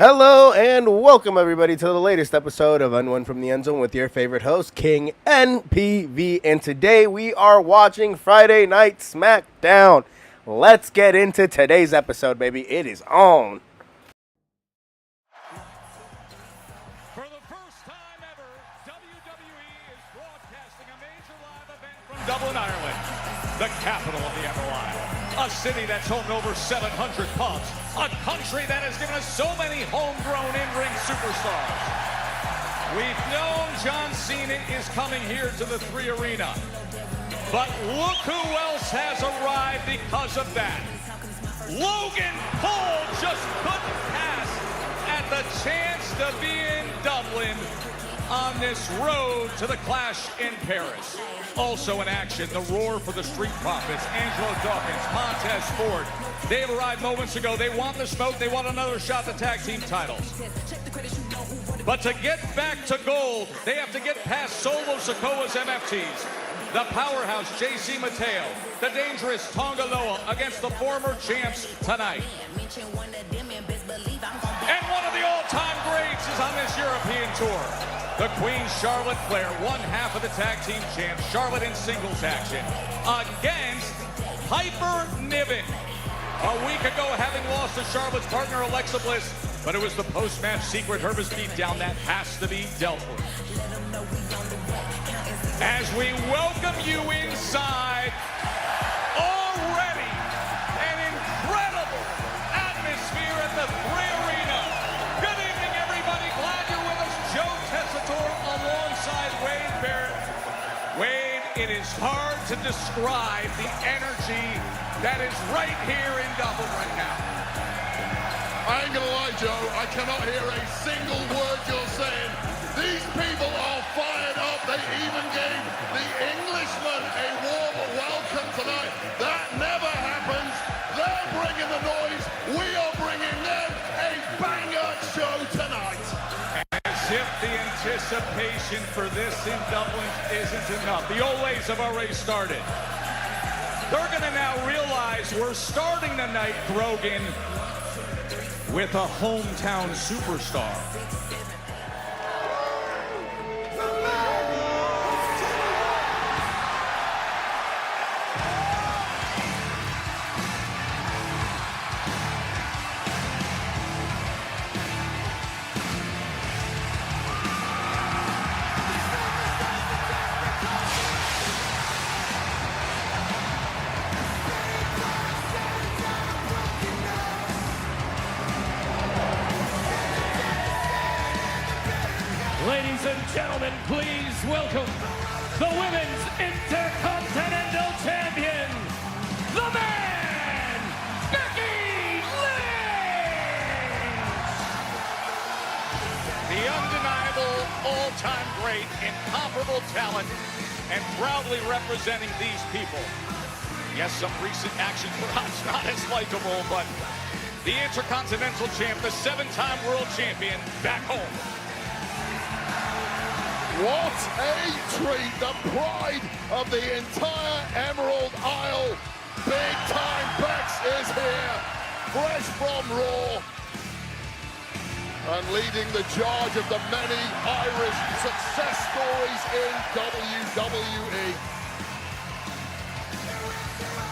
Hello and welcome everybody to the latest episode of Unwon from the End Zone with your favorite host, King N.P.V. And today we are watching Friday Night Smackdown. Let's get into today's episode, baby. It is on. For the first time ever, WWE is broadcasting a major live event from Dublin, Ireland, the capital of the Emerald Isle, a city that's home to over 700 pubs. A country that has given us so many homegrown in-ring superstars. We've known John Cena is coming here to the 3 Arena. But look who else has arrived because of that. Logan Paul just couldn't pass at the chance to be in Dublin on this road to the Clash in Paris. Also in action, the Roar for the Street Profits, Angelo Dawkins, Montez Ford. They have arrived moments ago. They want the smoke. They want another shot at the tag team titles. But to get back to gold, they have to get past Solo Sikoa's MFTs. The powerhouse JC Mateo, the dangerous Tonga Loa against the former champs tonight. And one of the all-time greats is on this European tour. The Queen Charlotte Flair, one half of the tag team champs, Charlotte in singles action, against Piper Niven. A week ago, having lost to Charlotte's partner, Alexa Bliss, but it was the post-match secret Hermes beatdown that has to be dealt with. As we welcome you inside, already an incredible atmosphere at the 3 Arena. Good evening, everybody. Glad you're with us. Joe Tessitore alongside Wade Barrett. Wade, it is hard to describe the energy that is right here in Dublin right now. I ain't gonna lie, Joe, I cannot hear a single word you're saying. These people are fired up. They even gave the Englishman a warm welcome tonight. That never happens. They're bringing the noise. We are bringing them a banger show tonight. As if the anticipation for this in Dublin isn't enough. The Olays have already started. They're going to now realize we're starting the night, Grogan, with a hometown superstar. Ladies and gentlemen, please welcome the Women's Intercontinental Champion, the man, Becky Lynch! The undeniable, all-time great, incomparable talent, and proudly representing these people. Yes, some recent action perhaps not as likable, but the Intercontinental Champ, the 7-time World Champion, back home. What a treat, the pride of the entire Emerald Isle. Big time Bex is here, fresh from Raw, and leading the charge of the many Irish success stories in WWE.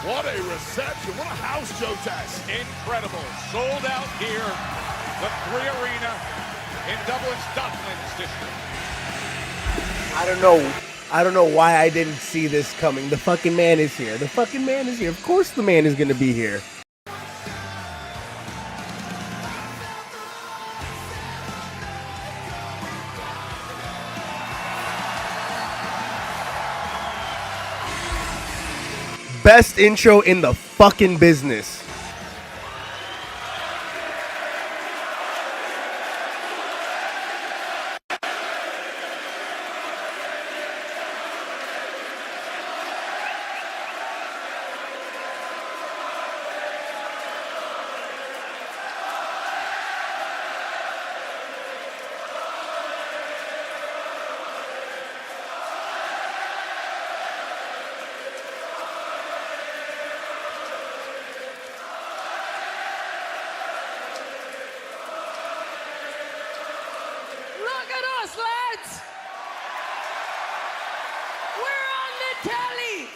What a reception, what a house show, Tess. Incredible, sold out here, the 3 Arena in Dublin's Docklands district. I don't know why I didn't see this coming. The fucking man is here. The fucking man is here. Of course the man is going to be here. Best intro in the fucking business. lads! We're on the telly!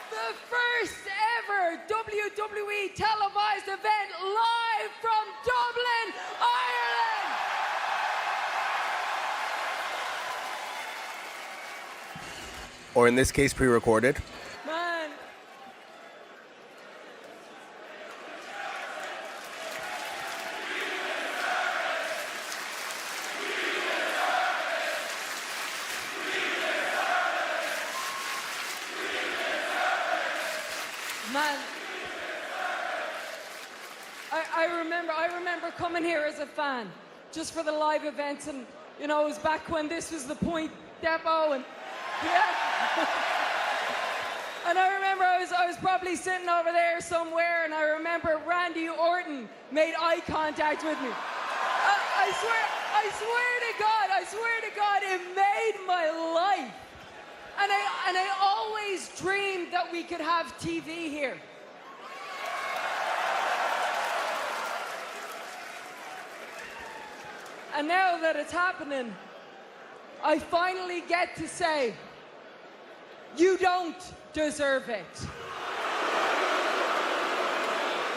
The first ever WWE televised event live from Dublin, Ireland! Or in this case, pre-recorded. Man. Man, I remember coming here as a fan, just for the live events, and you know, it was back when this was the Point Depot, and yeah. And I remember I was probably sitting over there somewhere, and I remember Randy Orton made eye contact with me. I swear to God, it made my life. And I always dreamed that we could have TV here. And now that it's happening, I finally get to say, you don't deserve it.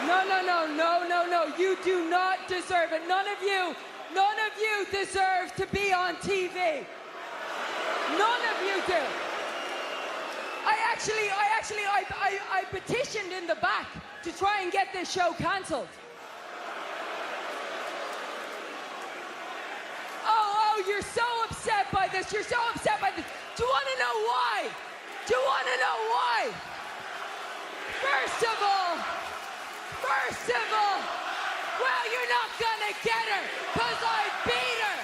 No, you do not deserve it. None of you deserve to be on TV. None of you do. I petitioned in the back to try and get this show cancelled. Oh, you're so upset by this. You're so upset by this. Do you want to know why? Do you want to know why? First of all, well, you're not gonna get her, because I beat her.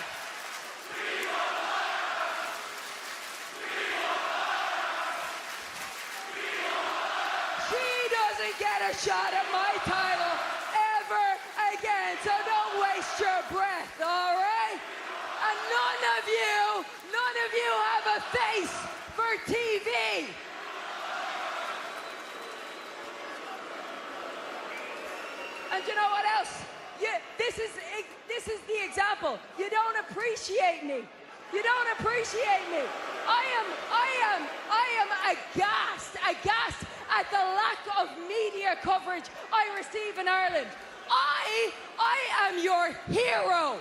She doesn't get a shot at my title ever again, so don't waste your breath, all right? And none of you have a face for TV. And you know what else? This is the example. You don't appreciate me. You don't appreciate me. I am aghast at the lack of media coverage I receive in Ireland. I am your hero.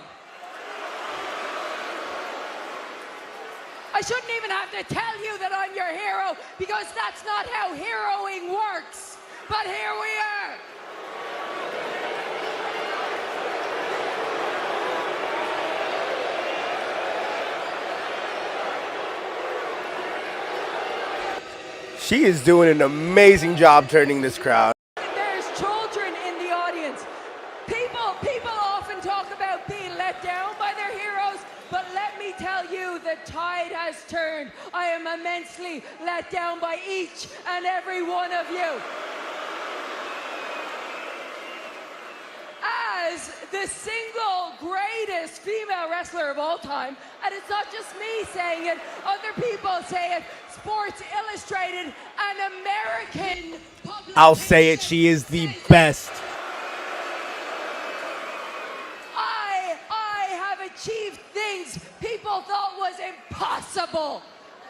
I shouldn't even have to tell you that I'm your hero, because that's not how heroing works. But here we are. She is doing an amazing job turning this crowd. There's children in the audience. People often talk about being let down by their heroes, but let me tell you, the tide has turned. I am immensely let down by each and every one of you. As the single greatest female wrestler of all time, and it's not just me saying it, other people say it, Sports Illustrated, an American publication. I'll say it, she is the best. I have achieved things people thought was impossible.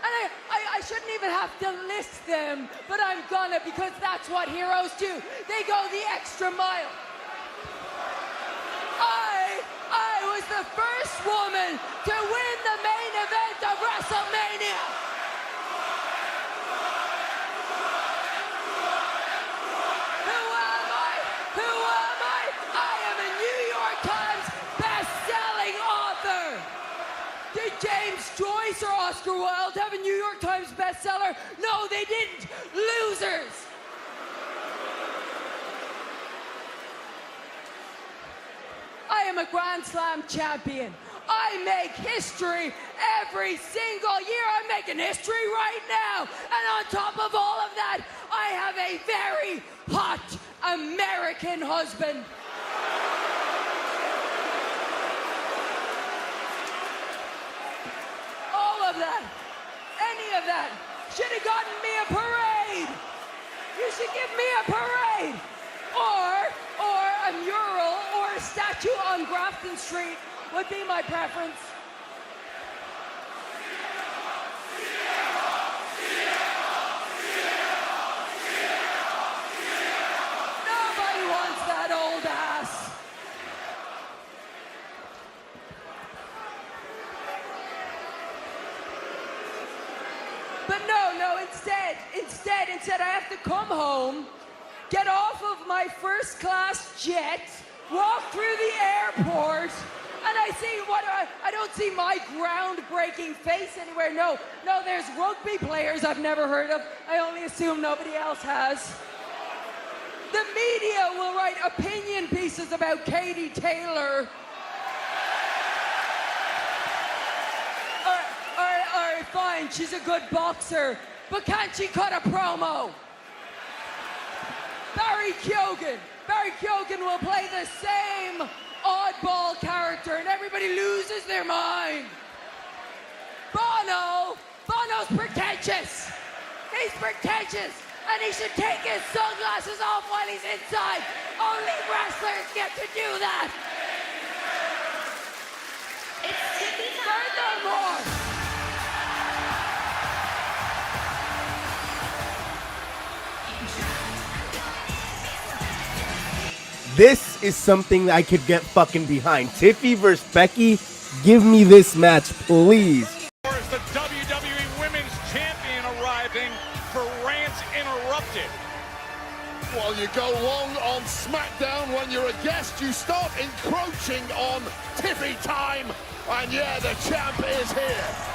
And I shouldn't even have to list them, but I'm gonna, because that's what heroes do. They go the extra mile. I was the first woman to win the main event of WrestleMania. Who am I? I am a New York Times best-selling author. Did James Joyce or Oscar Wilde have a New York Times bestseller? No, they didn't. Losers. I am a Grand Slam champion. I make history every single year. I'm making history right now. And on top of all of that, I have a very hot American husband. All of that, any of that, should have gotten me a parade. You should give me a parade. Or a mural or a statue on Grafton Street would be my preference. Nobody wants that old ass. But no, instead I have to come home, get off of my first class jet, walk through the airport, and I don't see my groundbreaking face anywhere. No, there's rugby players I've never heard of. I only assume nobody else has. The media will write opinion pieces about Katie Taylor. All right, fine, she's a good boxer, but can't she cut a promo? Barry Keoghan will play the same oddball character and everybody loses their mind. Bono's pretentious. He's pretentious and he should take his sunglasses off while he's inside. Only wrestlers get to do that. Furthermore, this is something I could get fucking behind. Tiffy versus Becky, give me this match, please. As the WWE Women's Champion arriving for Rants Interrupted. While you go long on SmackDown, when you're a guest, you start encroaching on Tiffy time. And yeah, the champ is here.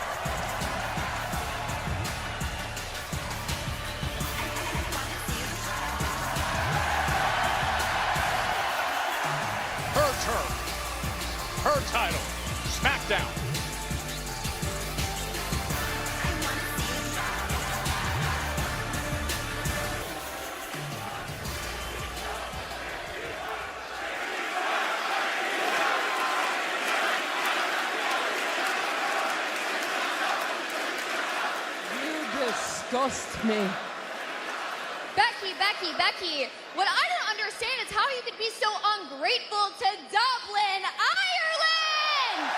Her turn. Her title. SmackDown. disgust me. Becky, what I don't understand is how you could be so ungrateful to Dublin, Ireland!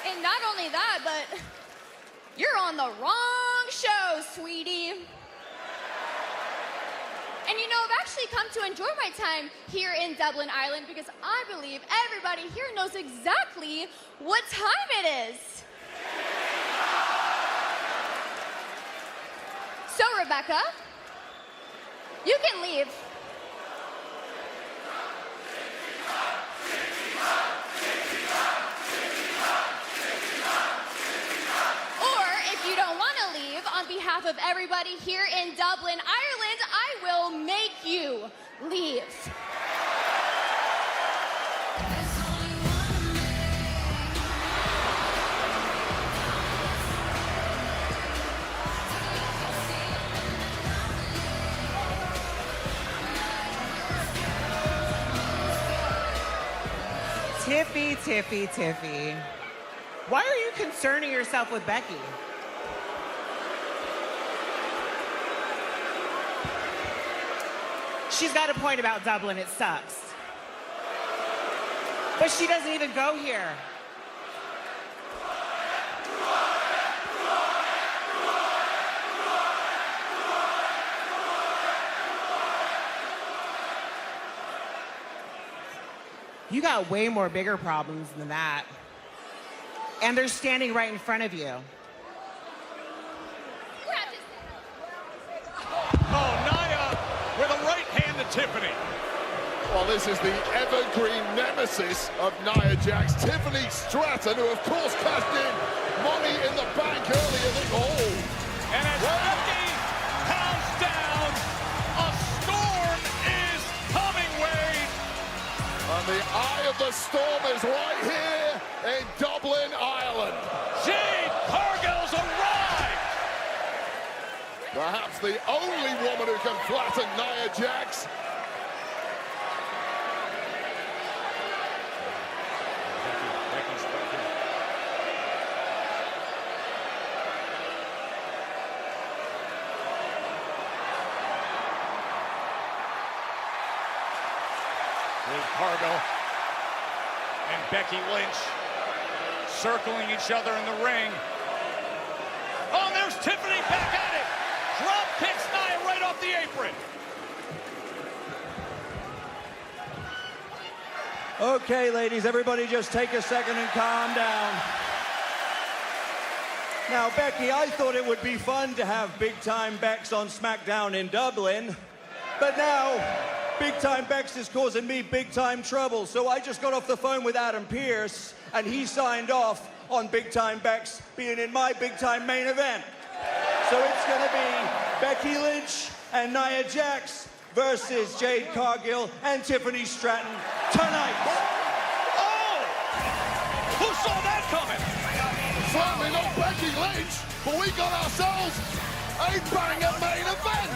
And not only that, but you're on the wrong show, sweetie. And you know, I've actually come to enjoy my time here in Dublin, Ireland, because I believe everybody here knows exactly what time it is. So, Rebecca, you can leave. Or, if you don't want to leave, on behalf of everybody here in Dublin, Ireland, I will make you leave. Tiffy. Why are you concerning yourself with Becky? She's got a point about Dublin, it sucks. But she doesn't even go here. You got way more bigger problems than that. And they're standing right in front of you. Oh, Nia with a right hand to Tiffany. Well, this is the evergreen nemesis of Nia Jax, Tiffany Stratton, who of course cashed in Money in the Bank earlier this And as Becky pounds down, a storm is coming, Wade. And the eye of the storm is right here in Dublin, Ireland. Jade Cargill's arrived. Perhaps the only woman who can flatten Nia Jax. Becky's working. with Cargo and Becky Lynch circling each other in the ring. Oh, and there's Tiffany back at it. Drop kicks Nia right off the apron. Okay, ladies, everybody just take a second and calm down. Now, Becky, I thought it would be fun to have Big Time Bex on SmackDown in Dublin, but now Big Time Bex is causing me big time trouble, so I just got off the phone with Adam Pearce, and he signed off on Big Time Bex being in my big time main event. So it's gonna be Becky Lynch and Nia Jax versus Jade Cargill and Tiffany Stratton tonight. Oh! Who saw that coming? Certainly not Becky Lynch, but we got ourselves a banger main event.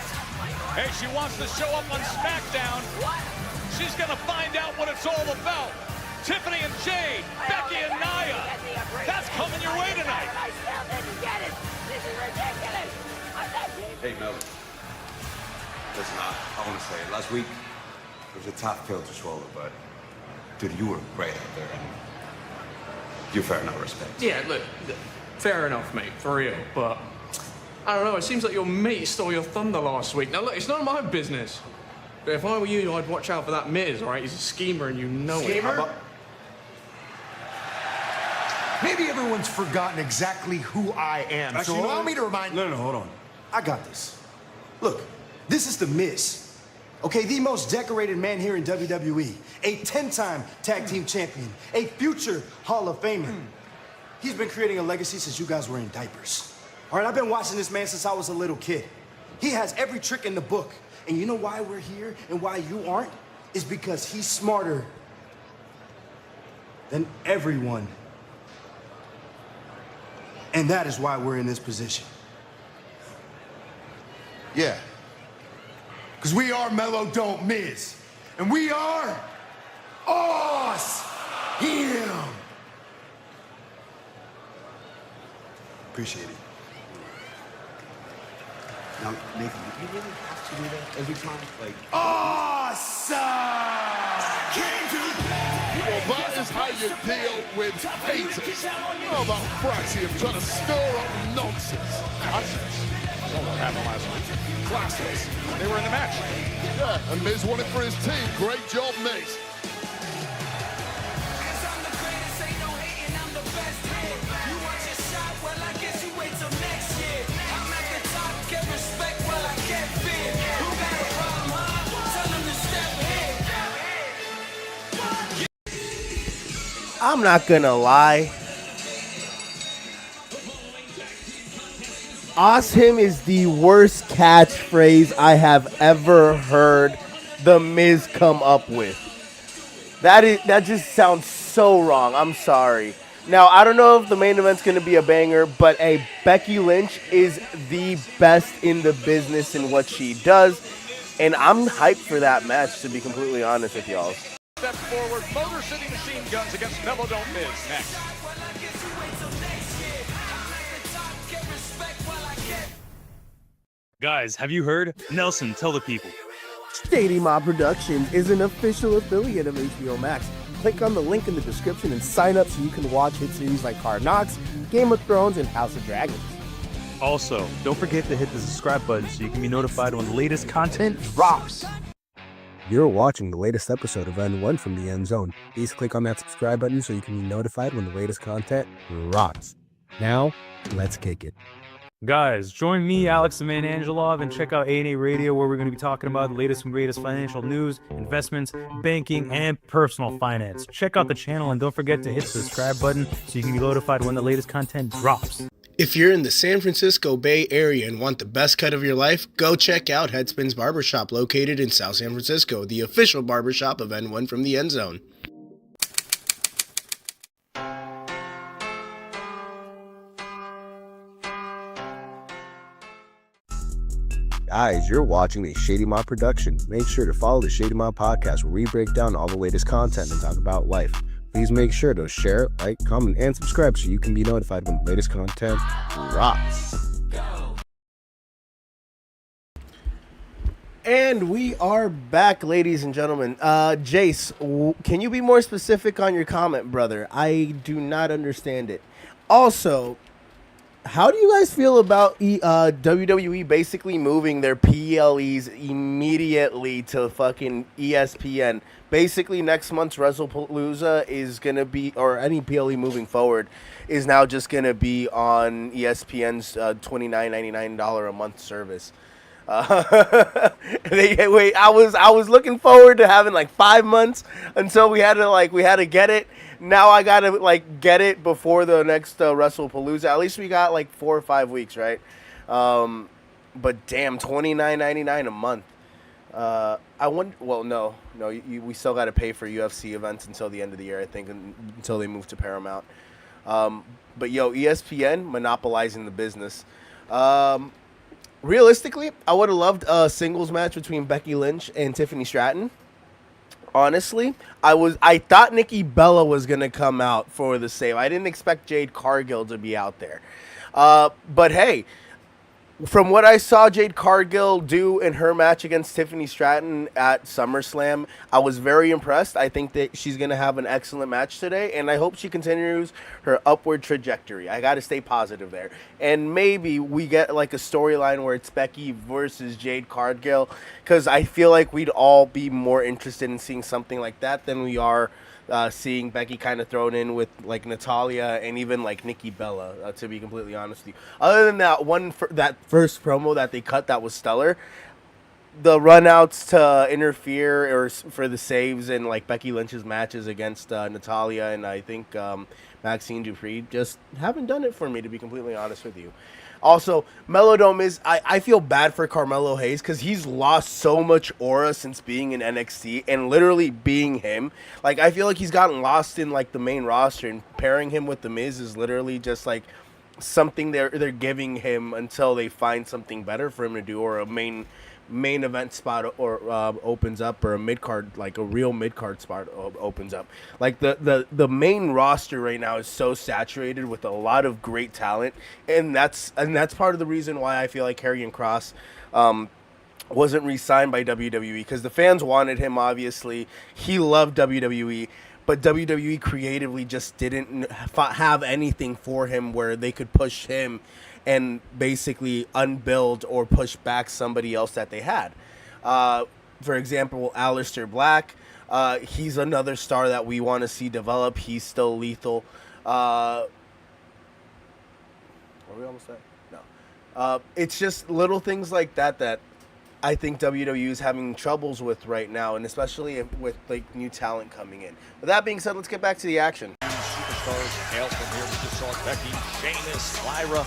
Hey, she wants to show up on SmackDown. She's gonna find out what it's all about. Tiffany and Jade, Becky and Nia. That's coming your way tonight. I still didn't get it. This is ridiculous. Hey, Melo. Listen, I want to say, last week, it was a tough pill to swallow, but, dude, you were great out there, and you fair enough respect. Yeah, look, fair enough, mate, for real, but I don't know, it seems like your mate stole your thunder last week. Now, look, it's none of my business, but if I were you, I'd watch out for that Miz, all right? He's a schemer, and you know it. Schemer? Maybe everyone's forgotten exactly who I am. Actually, so allow me to remind you. No, hold on. I got this. Look, this is the Miz. Okay, the most decorated man here in WWE. A 10-time tag team champion. A future Hall of Famer. He's been creating a legacy since you guys were in diapers. All right, I've been watching this man since I was a little kid. He has every trick in the book. And you know why we're here and why you aren't? Is because he's smarter than everyone. And that is why we're in this position. Yeah. Because we are Melo Don't Miz. And we are us. Him. Appreciate it. Now, Nathan, do you really have to do that every time? Like, Awesome! Well, that is how you deal with haters. How about Fraxium trying to stir up nonsense? What happened last week? Classics. They were in the match. Yeah, and Miz won it for his team. Great job, Miz. I'm not gonna lie. Awesome is the worst catchphrase I have ever heard The Miz come up with. That just sounds so wrong. I'm sorry. Now, I don't know if the main event's going to be a banger, but Becky Lynch is the best in the business in what she does, and I'm hyped for that match, to be completely honest with y'all. Steps forward, Motor City Machine Guns against Melo Don't Miz next. Guys, have you heard? Nelson, tell the people. Shady Mob Productions is an official affiliate of HBO Max. Click on the link in the description and sign up so you can watch hit series like Hard Knocks, Game of Thrones, and House of Dragons. Also, don't forget to hit the subscribe button so you can be notified when the latest content drops. You're watching the latest episode of N1 from the End Zone. Please click on that subscribe button so you can be notified when the latest content drops. Now, let's kick it. Guys, join me, Alex the Man Angelov, and check out A&A Radio, where we're going to be talking about the latest and greatest financial news, investments, banking, and personal finance. Check out the channel and don't forget to hit the subscribe button so you can be notified when the latest content drops. If you're in the San Francisco Bay Area and want the best cut of your life, go check out Headspins Barbershop, located in South San Francisco, the official barbershop of N1 from the End Zone. Guys, you're watching a Shady Mob production. Make sure to follow the Shady Mob podcast, where we break down all the latest content and talk about life. Please make sure to share, like, comment, and subscribe so you can be notified when the latest content drops. And we are back, ladies and gentlemen. Jace, can you be more specific on your comment, brother? I do not understand it. Also, how do you guys feel about WWE basically moving their PLEs immediately to fucking ESPN? Basically, next month's WrestlePalooza is going to be, or any PLE moving forward, is now just going to be on ESPN's $29.99 a month service. I was looking forward to having like 5 months until we had to get it. Now I gotta like get it before the next WrestlePalooza. At least we got like 4 or 5 weeks, right? But damn, $29.99 a month. I wonder. Well, no, we still got to pay for UFC events until the end of the year, I think, until they move to Paramount. But yo, ESPN monopolizing the business. Realistically, I would have loved a singles match between Becky Lynch and Tiffany Stratton. Honestly, I thought Nikki Bella was gonna come out for the save. I didn't expect Jade Cargill to be out there. But hey, from what I saw Jade Cargill do in her match against Tiffany Stratton at SummerSlam, I was very impressed. I think that she's going to have an excellent match today, and I hope she continues her upward trajectory. I got to stay positive there. And maybe we get like a storyline where it's Becky versus Jade Cargill, because I feel like we'd all be more interested in seeing something like that than we are seeing Becky kind of thrown in with like Natalya and even like Nikki Bella, to be completely honest with you. Other than that that first promo that they cut that was stellar, the runouts to interfere or for the saves in like Becky Lynch's matches against Natalya and I think Maxine Dupree just haven't done it for me, to be completely honest with you. Also, Melo don't miss. I feel bad for Carmelo Hayes because he's lost so much aura since being in NXT and literally being him. Like, I feel like he's gotten lost in like the main roster, and pairing him with The Miz is literally just like something they're giving him until they find something better for him to do, or a main event spot or opens up, or a mid-card, like a real mid-card spot opens up. Like the main roster right now is so saturated with a lot of great talent, and that's part of the reason why I feel like Karrion Kross wasn't re-signed by WWE, because the fans wanted him. Obviously he loved WWE, but WWE creatively just didn't have anything for him where they could push him and basically unbuild or push back somebody else that they had. For example, Aleister Black, he's another star that we want to see develop. He's still lethal. Are we almost there? No. It's just little things like that I think WWE is having troubles with right now, and especially with like new talent coming in. With that being said, let's get back to the action. Superstars hail from here. We just saw Becky, Sheamus, Lyra,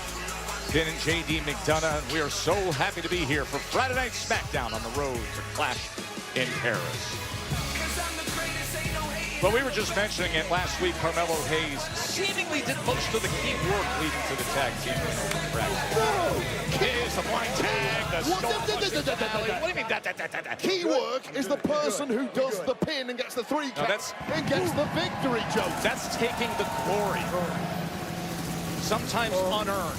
Finn and JD McDonough, and we are so happy to be here for Friday Night Smackdown on the road to Clash in Paris. But we were just mentioning it last week, Carmelo Hayes seemingly did most of the key work leading to the tag team win over Backstage. Here's the blind tag, the storm. What do you mean? Key work is the person who does the pin and gets the 3 count and gets the victory, Joe. That's taking the glory, sometimes unearned.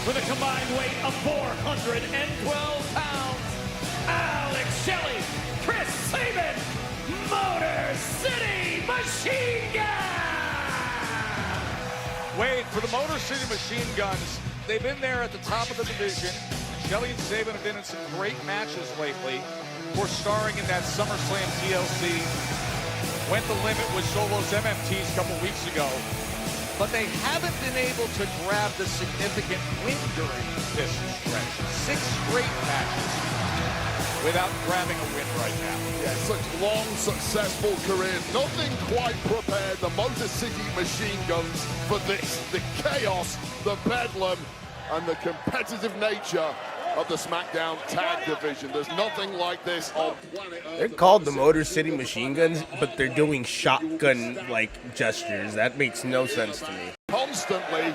With a combined weight of 412 pounds, Alex Shelley, Chris Sabin, Motor City Machine Gun! Wade, for the Motor City Machine Guns, they've been there at the top of the division. Shelley and Sabin have been in some great matches lately. We're starring in that SummerSlam TLC. Went the limit with Solo's MFTs a couple weeks ago. But they haven't been able to grab the significant win during this stretch. 6 straight matches without grabbing a win right now. Yeah, such long, successful careers. Nothing quite prepared the Motor City Machine Guns for this. The chaos, the bedlam, and the competitive nature of the SmackDown Tag Division. There's nothing like this on planet Earth. They're called the Motor City Machine Guns, but they're doing shotgun-like gestures. That makes no sense to me. Constantly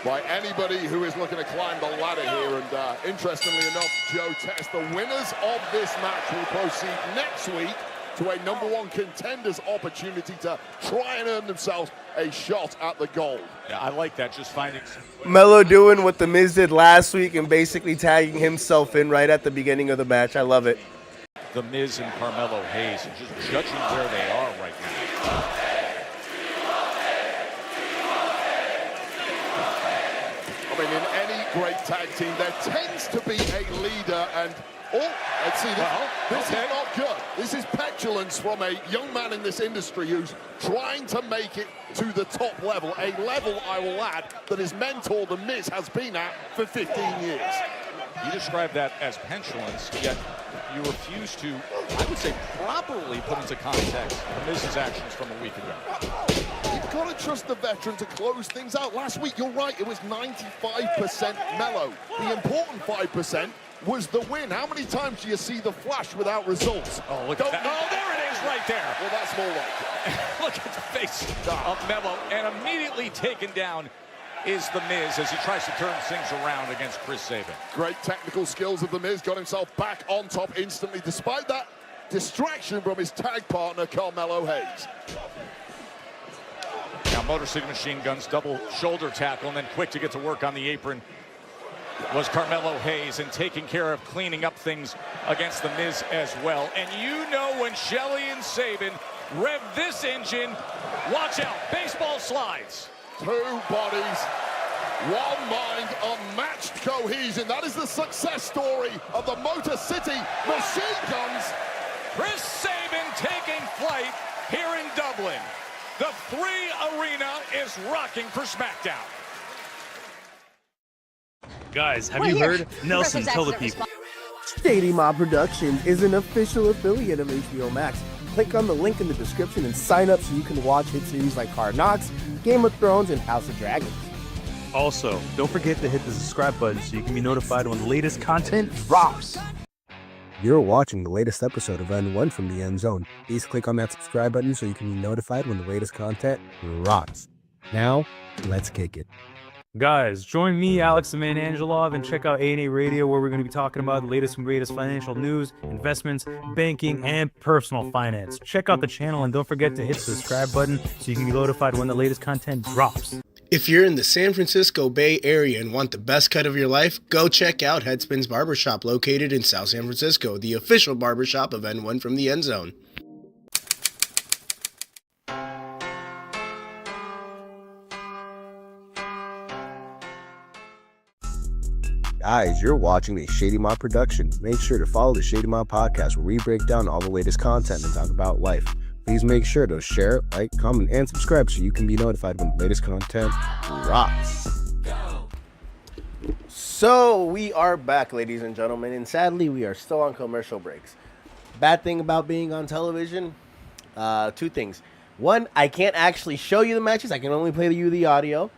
by anybody who is looking to climb the ladder here. And interestingly enough, Joe Test, the winners of this match will proceed next week to a #1 contender's opportunity to try and earn themselves a shot at the gold. Yeah, I like that, just finding... Melo doing what The Miz did last week and basically tagging himself in right at the beginning of the match. I love it. The Miz and Carmelo Hayes, and just judging where they are right now. I mean, in any great tag team, there tends to be a leader, and let's see, this is not good. This is petulance from a young man in this industry who's trying to make it to the top level, a level, I will add, that his mentor, The Miz, has been at for 15 years. You describe that as petulance, yet you refuse to, I would say, properly put into context The Miz's actions from a week ago. You've got to trust the veteran to close things out. Last week, you're right, it was 95% Melo. The important 5% was the win. How many times do you see the flash without results? Oh, look at that. Oh, there it is right there. Well, that's more like it. Look at the face of Melo, and immediately taken down is The Miz as he tries to turn things around against Chris Sabin. Great technical skills of The Miz, got himself back on top instantly, despite that distraction from his tag partner, Carmelo Hayes. Now, Motor City Machine Guns, double shoulder tackle, and then quick to get to work on the apron was Carmelo Hayes, and taking care of cleaning up things against The Miz as well. And you know when Shelley and Sabin rev this engine, watch out, baseball slides. Two bodies, one mind, unmatched cohesion. That is the success story of the Motor City Machine Guns. Chris Sabin taking flight here in Dublin. The 3 Arena is rocking for SmackDown. Guys, have you heard? Nelson, tell the people. Shady Mob Productions is an official affiliate of HBO Max. Click on the link in the description and sign up so you can watch hit series like Hard Knocks, Game of Thrones, and House of Dragons. Also, don't forget to hit the subscribe button so you can be notified when the latest content drops. You're watching the latest episode of N1 from the End Zone. Please click on that subscribe button so you can be notified when the latest content drops. Now, let's kick it. Guys, join me, Alex the Man Angelov, and check out A&A Radio, where we're going to be talking about the latest and greatest financial news, investments, banking, and personal finance. Check out the channel and don't forget to hit the subscribe button so you can be notified when the latest content drops. If you're in the San Francisco Bay Area and want the best cut of your life, go check out Headspins Barbershop, located in South San Francisco, the official barbershop of N1 from the End Zone. Guys, you're watching a Shady Mob production. Make sure to follow the Shady Mob podcast, where we break down all the latest content and talk about life. Please make sure to share, like, comment, and subscribe so you can be notified when the latest content drops. So we are back, ladies and gentlemen, and sadly we are still on commercial breaks. Bad thing about being on television, 2 things. 1, I can't actually show you the matches. I can only play you the audio.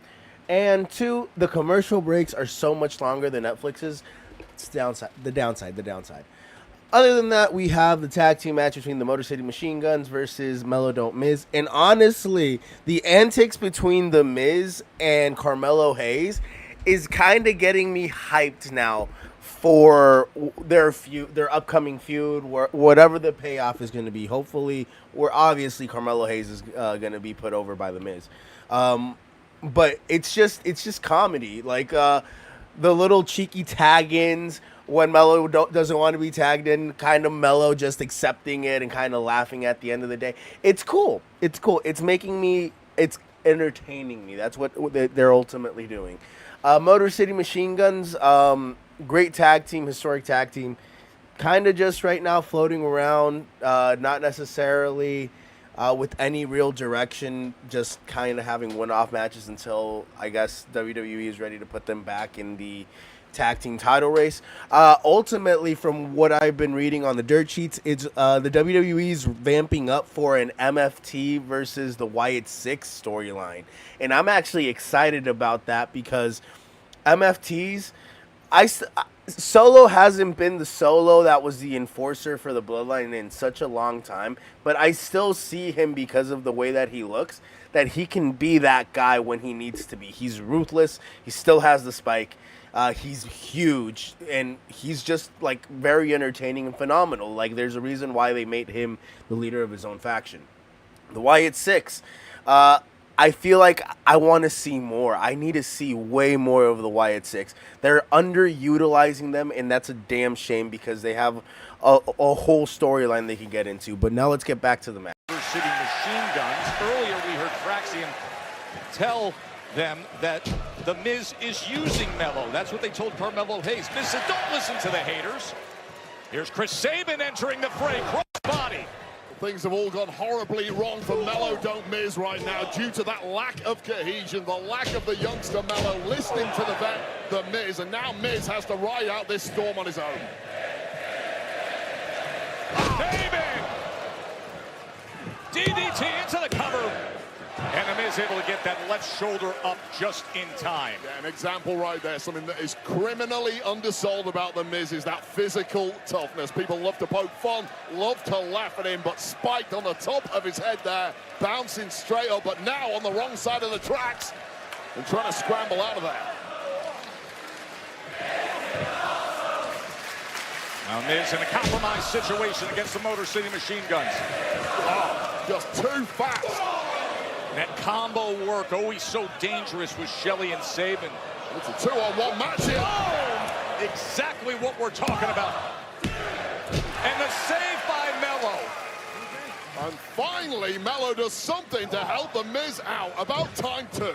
And 2, the commercial breaks are so much longer than Netflix's. It's the downside. Other than that, we have the tag team match between the Motor City Machine Guns versus Melo Don't Miz. And honestly, the antics between the Miz and Carmelo Hayes is kind of getting me hyped now for their upcoming feud, whatever the payoff is going to be. Hopefully, obviously Carmelo Hayes is going to be put over by the Miz. But it's just comedy, like the little cheeky tag-ins when Melo doesn't want to be tagged in, kind of Melo just accepting it and kind of laughing at the end of the day. It's cool. It's entertaining me. That's what they're ultimately doing. Motor City Machine Guns, great tag team, historic tag team. Kind of just right now floating around, not necessarily with any real direction, just kind of having one-off matches until, I guess, WWE is ready to put them back in the tag team title race. Ultimately, from what I've been reading on the dirt sheets, it's the WWE's vamping up for an MFT versus the Wyatt Six storyline. And I'm actually excited about that because MFTs, Solo hasn't been the Solo that was the enforcer for the Bloodline in such a long time, but I still see him because of the way that he looks, that he can be that guy when he needs to be. He's ruthless. He still has the spike. He's huge, and he's just like very entertaining and phenomenal. Like, there's a reason why they made him the leader of his own faction. The Wyatt Six. I feel like I want to see more. I need to see way more of the Wyatt Six. They're underutilizing them, and that's a damn shame because they have a whole storyline they can get into. But now let's get back to the match. City Machine Guns. Earlier we heard Fraxium tell them that the Miz is using Melo. That's what they told Carmelo Hayes. Miz said, don't listen to the haters. Here's Chris Sabin entering the fray. Crossbody. Things have all gone horribly wrong for Melo, don't Miz, right now, due to that lack of cohesion, the lack of the youngster Melo listening to the vet, the Miz, and now Miz has to ride out this storm on his own. Sabin! DDT into the cover. And the Miz able to get that left shoulder up just in time. Yeah, an example right there. Something that is criminally undersold about the Miz is that physical toughness. People love to poke fun, love to laugh at him, but spiked on the top of his head there, bouncing straight up, but now on the wrong side of the tracks and trying to scramble out of there. Now Miz in a compromised situation against the Motor City Machine Guns. Oh, just too fast. That combo work, always so dangerous with Shelley and Sabin. It's a 2-on-1 match here. Oh, exactly what we're talking about. And the save by Melo. And finally, Melo does something to help the Miz out. About time, too.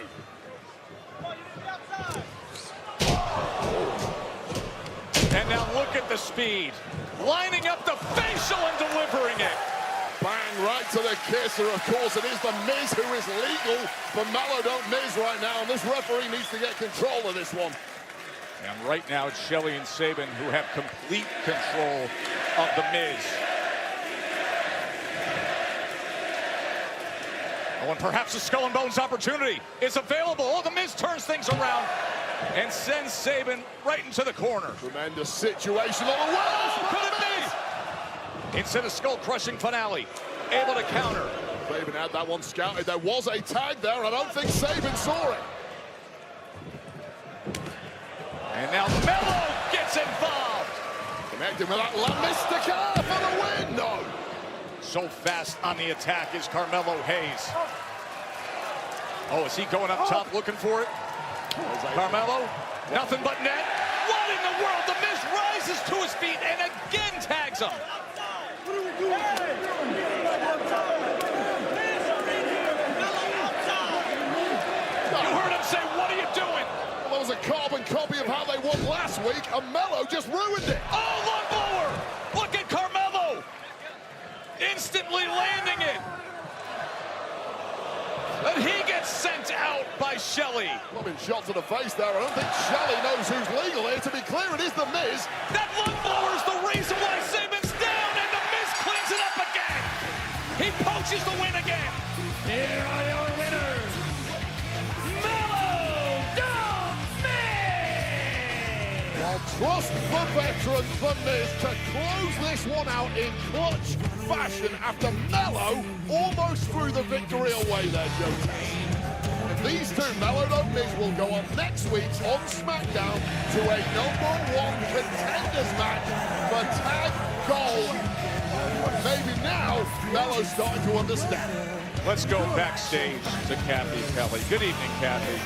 And now look at the speed. Lining up the facial and delivering it. Bang, right to the kisser. Of course, it is the Miz who is legal, but Melo don't Miz right now, and this referee needs to get control of this one. And right now, it's Shelley and Sabin who have complete control of the Miz. Oh, and perhaps a Skull and Bones opportunity is available. Oh, the Miz turns things around and sends Sabin right into the corner. Tremendous situation on the wall. Oh, could it be? Instead of skull-crushing finale, able to counter. Sabin had that one scouted. There was a tag there, and I don't think Sabin saw it. And now Melo gets involved. Connecting with that La Mystica for the win. No. So fast on the attack is Carmelo Hayes. Oh, is he going up top looking for it? Carmelo, nothing but net. What in the world? The Miz rises to his feet and again tags him. What are we doing? You heard him say, what are you doing? Well, that was a carbon copy of how they won last week, and Melo just ruined it. Oh, lung blower! Look at Carmelo! Instantly landing it. And he gets sent out by Shelley. Loving shot to the face there. I don't think Shelley knows who's legal here. To be clear, it is the Miz. That lung blower is the reason why Sabin's down, and the Miz cleans it up again. He poaches the win again. Here are your winners, Melo the Miz! Well, trust the veteran, the Miz, to close this one out in clutch fashion after Melo almost threw the victory away there, Joe Tess. And these two, Melo and Miz, will go on next week's on SmackDown to a #1 contenders match for tag gold. But maybe now Melo's starting to understand. Let's go backstage to Kathy Kelly. Good evening, Kathy.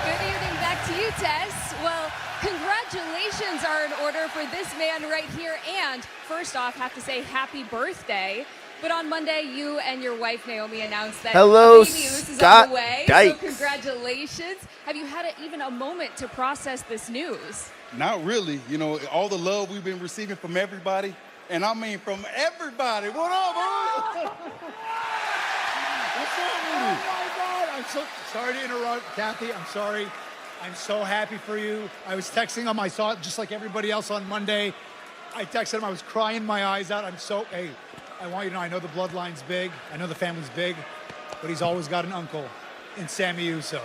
Good evening back to you, Tess. Well, congratulations are in order for this man right here. And first off, have to say happy birthday. But on Monday, you and your wife, Naomi, announced that Hello, baby news is Scott on the way. Dykes. So congratulations. Have you had even a moment to process this news? Not really. You know, all the love we've been receiving from everybody. And I mean from everybody. What up, bro? What's up, man? Oh, my God. I'm so sorry to interrupt, Kathy. I'm sorry. I'm so happy for you. I was texting him. I saw it just like everybody else on Monday. I texted him. I was crying my eyes out. Hey, I want you to know, I know the bloodline's big. I know the family's big. But he's always got an uncle in Sammy Uso.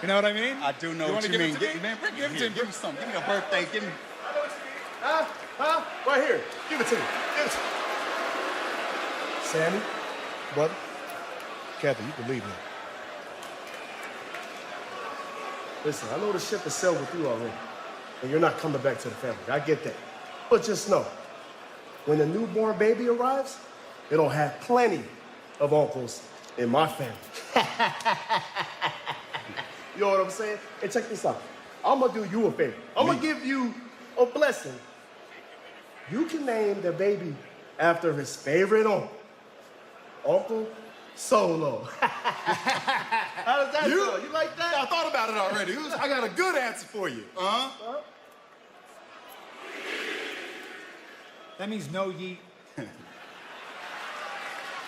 You know what I mean? I do know You what wanna you give it mean. to me? Man, bring Give it to me. Give me something. Give me a birthday. Give me. Huh? Right here. Give it to me. Give it to me. Sammy, brother, Kathy, you can leave now. Listen, I know the ship has sailed with you already, and you're not coming back to the family. I get that. But just know, when the newborn baby arrives, it'll have plenty of uncles in my family. You know what I'm saying? Hey, check this out. I'm gonna do you a favor. I'm gonna give you a blessing. You can name the baby after his favorite uncle, Uncle Solo. How does that sound? You like that? I thought about it already. I got a good answer for you. Uh-huh. That means no yeet.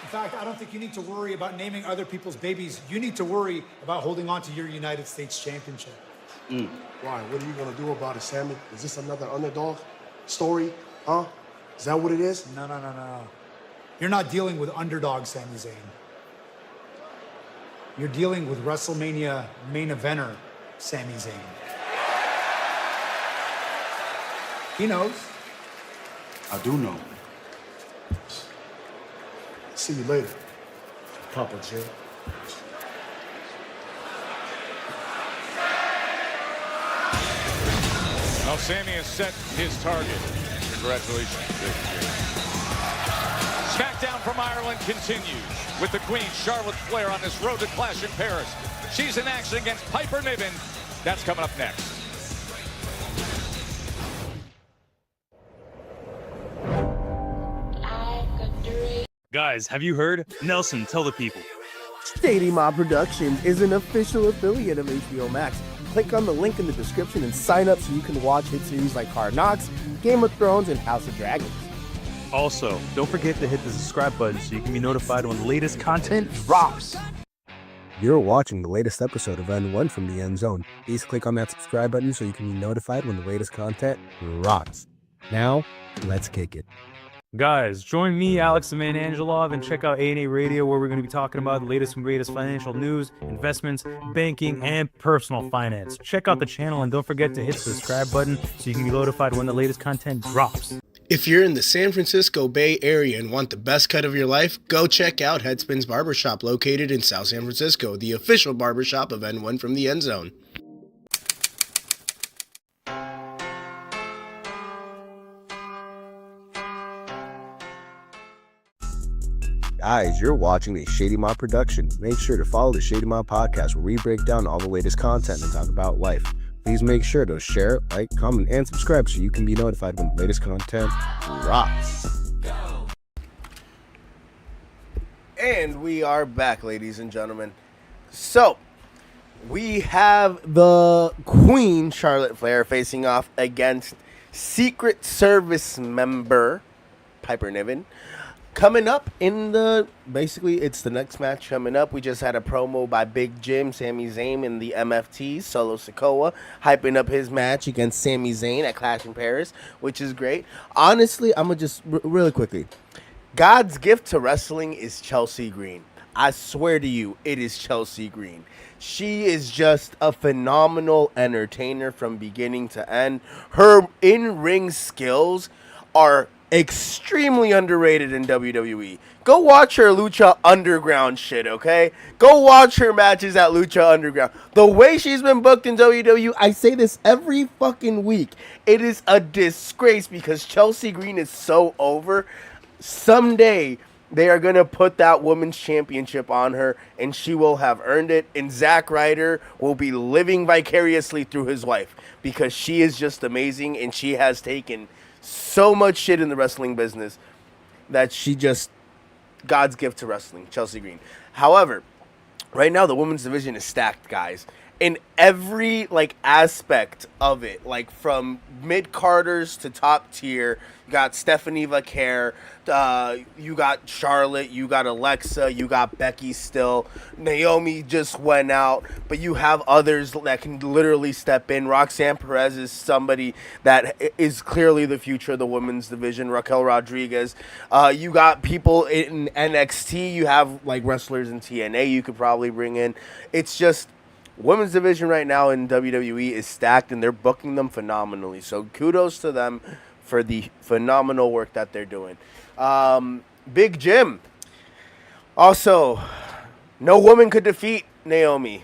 In fact, I don't think you need to worry about naming other people's babies. You need to worry about holding on to your United States Championship. Why? What are you gonna do about it, Sammy? Is this another underdog story? Huh? Is that what it is? No. You're not dealing with underdog Sami Zayn. You're dealing with WrestleMania main eventer Sami Zayn. He knows. I do know. See you later, Papa J. Well, Sammy has set his target. Congratulations, Big J. SmackDown from Ireland continues with the Queen, Charlotte Flair, on this road to Clash in Paris. She's in action against Piper Niven. That's coming up next. Guys, have you heard? Nelson, tell the people. Shady Mob Productions is an official affiliate of HBO Max. Click on the link in the description and sign up so you can watch hit series like Hard Knocks, Game of Thrones, and House of Dragons. Also, don't forget to hit the subscribe button so you can be notified when the latest content drops. You're watching the latest episode of N1 from the End Zone. Please click on that subscribe button so you can be notified when the latest content drops. Now, let's kick it. Guys, join me, Alex the Man Angelov, and check out A&A Radio, where we're going to be talking about the latest and greatest financial news, investments, banking, and personal finance. Check out the channel and don't forget to hit the subscribe button so you can be notified when the latest content drops. If you're in the San Francisco Bay Area and want the best cut of your life, go check out Headspins Barbershop, located in South San Francisco, the official barbershop of N1 from the End Zone. Guys, you're watching a Shady Mob production. Make sure to follow the Shady Mob podcast, where we break down all the latest content and talk about life. Please make sure to share, like, comment, and subscribe so you can be notified when the latest content drops. And we are back, ladies and gentlemen. So, we have the Queen, Charlotte Flair, facing off against Secret Service member Piper Niven. Coming up in basically it's the next match coming up. We just had a promo by Big Jim, Sami Zayn, and the MFTs, Solo Sikoa, hyping up his match against Sami Zayn at Clash in Paris, which is great. Honestly, I'm going to just really quickly. God's gift to wrestling is Chelsea Green. I swear to you, it is Chelsea Green. She is just a phenomenal entertainer from beginning to end. Her in-ring skills are extremely underrated in WWE. Go watch her Lucha Underground shit, okay? Go watch her matches at Lucha Underground. The way she's been booked in WWE, I say this every fucking week. It is a disgrace because Chelsea Green is so over. Someday, they are going to put that women's championship on her, and she will have earned it. And Zack Ryder will be living vicariously through his wife because she is just amazing, and she has taken so much shit in the wrestling business that she just God's gift to wrestling, Chelsea Green. However, right now the women's division is stacked, guys, in every aspect of it, from mid-carders to top tier. You got Stephanie Vaquer, you got Charlotte, you got Alexa, you got Becky still. Naomi just went out, but you have others that can literally step in. Roxanne Perez is somebody that is clearly the future of the women's division. Raquel Rodriguez. You got people in NXT. You have wrestlers in TNA you could probably bring in. It's just women's division right now in WWE is stacked, and they're booking them phenomenally. So kudos to them for the phenomenal work that they're doing. Big Jim. Also, no woman could defeat Naomi.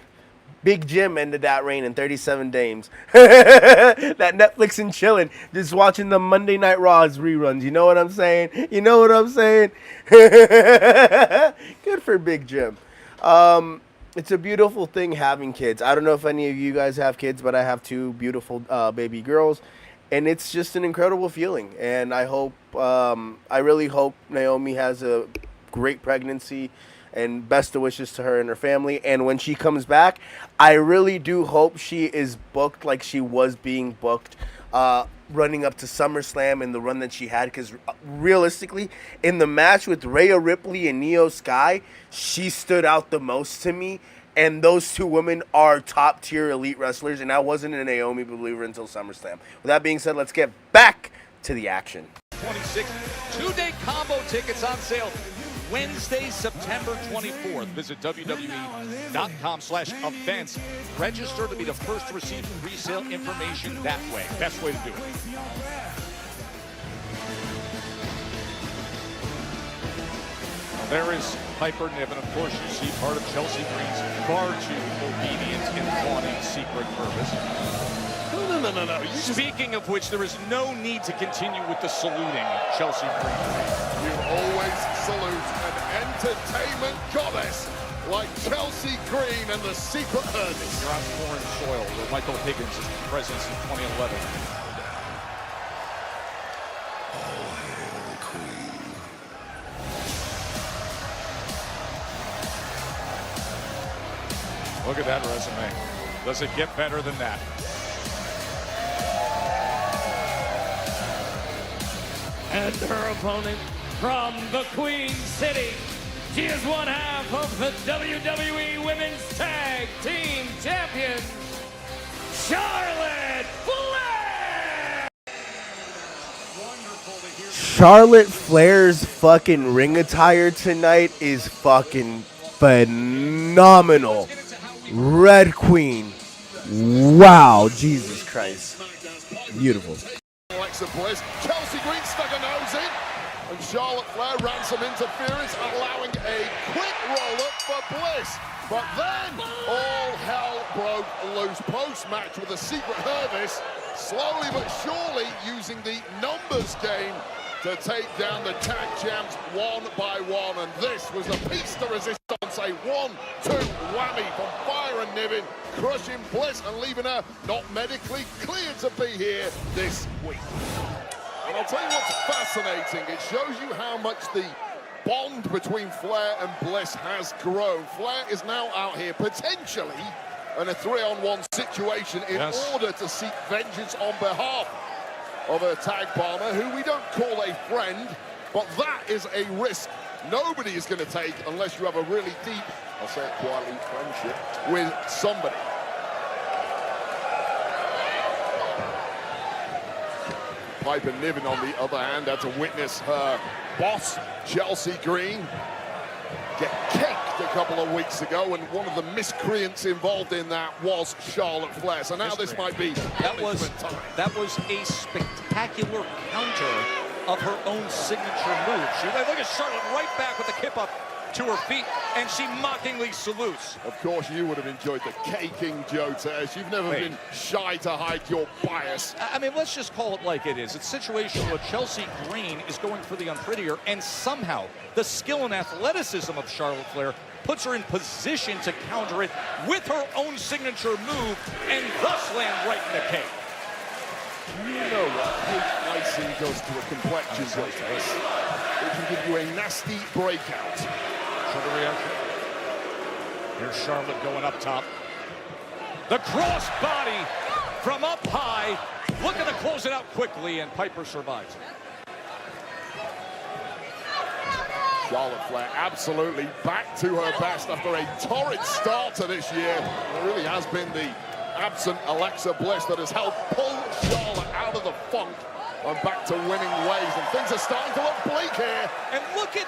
Big Jim ended that reign in 37 days. That Netflix and chilling, just watching the Monday Night Raws reruns. You know what I'm saying? You know what I'm saying? Good for Big Jim. It's a beautiful thing having kids. I don't know if any of you guys have kids, but I have 2 beautiful baby girls. And it's just an incredible feeling. And I hope, I really hope Naomi has a great pregnancy. And best of wishes to her and her family. And when she comes back, I really do hope she is booked like she was being booked running up to SummerSlam and the run that she had. Because realistically, in the match with Rhea Ripley and Io Sky, she stood out the most to me. And those 2 women are top-tier elite wrestlers. And I wasn't a Naomi believer until SummerSlam. With that being said, let's get back to the action. 26 2-day combo tickets on sale Wednesday, September 24th. Visit WWE.com/events. Register to be the first to receive resale information that way. Best way to do it. There is Piper Niven. Of course, you see part of Chelsea Green's far too obedient and fawning secret purpose. No. Speaking of which, there is no need to continue with the saluting, Chelsea Green. You always salute an entertainment goddess like Chelsea Green and the Secret Hermes. You're on foreign soil where Michael Higgins is present in 2011. Look at that resume. Does it get better than that? And her opponent from the Queen City. She is one half of the WWE Women's Tag Team Champions, Charlotte Flair! Charlotte Flair's fucking ring attire tonight is fucking phenomenal. Red Queen. Wow, Jesus Christ. Beautiful. Alexa Bliss, Chelsea Green stuck a nose in, and Charlotte Flair ran some interference, allowing a quick roll-up for Bliss. But then, all hell broke loose post-match with the Secret Hermes, slowly but surely using the numbers game to take down the tag champs one by one. And this was a piece de resistance, a 1-2 whammy from Fire and Niven, crushing Bliss and leaving her not medically cleared to be here this week. And I'll tell you what's fascinating, it shows you how much the bond between Flair and Bliss has grown. Flair is now out here potentially in a 3-on-1 situation in order to seek vengeance on behalf of her tag partner, who we don't call a friend, but that is a risk nobody is going to take unless you have a really deep, I'll say it quietly, friendship with somebody. Piper Niven, on the other hand, had to witness her boss, Chelsea Green, get kicked a couple of weeks ago, and one of the miscreants involved in that was Charlotte Flair. So now this might be that was a spectacular counter of her own signature move. Look at Charlotte right back with the kip up to her feet, and she mockingly salutes. Of course, you would have enjoyed the caking, Joe Tesh. You've never been shy to hide your bias. I mean, let's just call it like it is. It's a situation where Chelsea Green is going for the unprettier, and somehow the skill and athleticism of Charlotte Flair puts her in position to counter it with her own signature move, and thus land right in the cake. You know what cake icing does to a complexion, Joe Tesh. It can give you a nasty breakout. The reaction. Here's Charlotte going up top. The cross body from up high. Looking to close it out quickly, and Piper survives. Charlotte Flair absolutely back to her best after a torrid start to this year. It really has been the absent Alexa Bliss that has helped pull Charlotte out of the funk and back to winning ways, and things are starting to look bleak here. And look at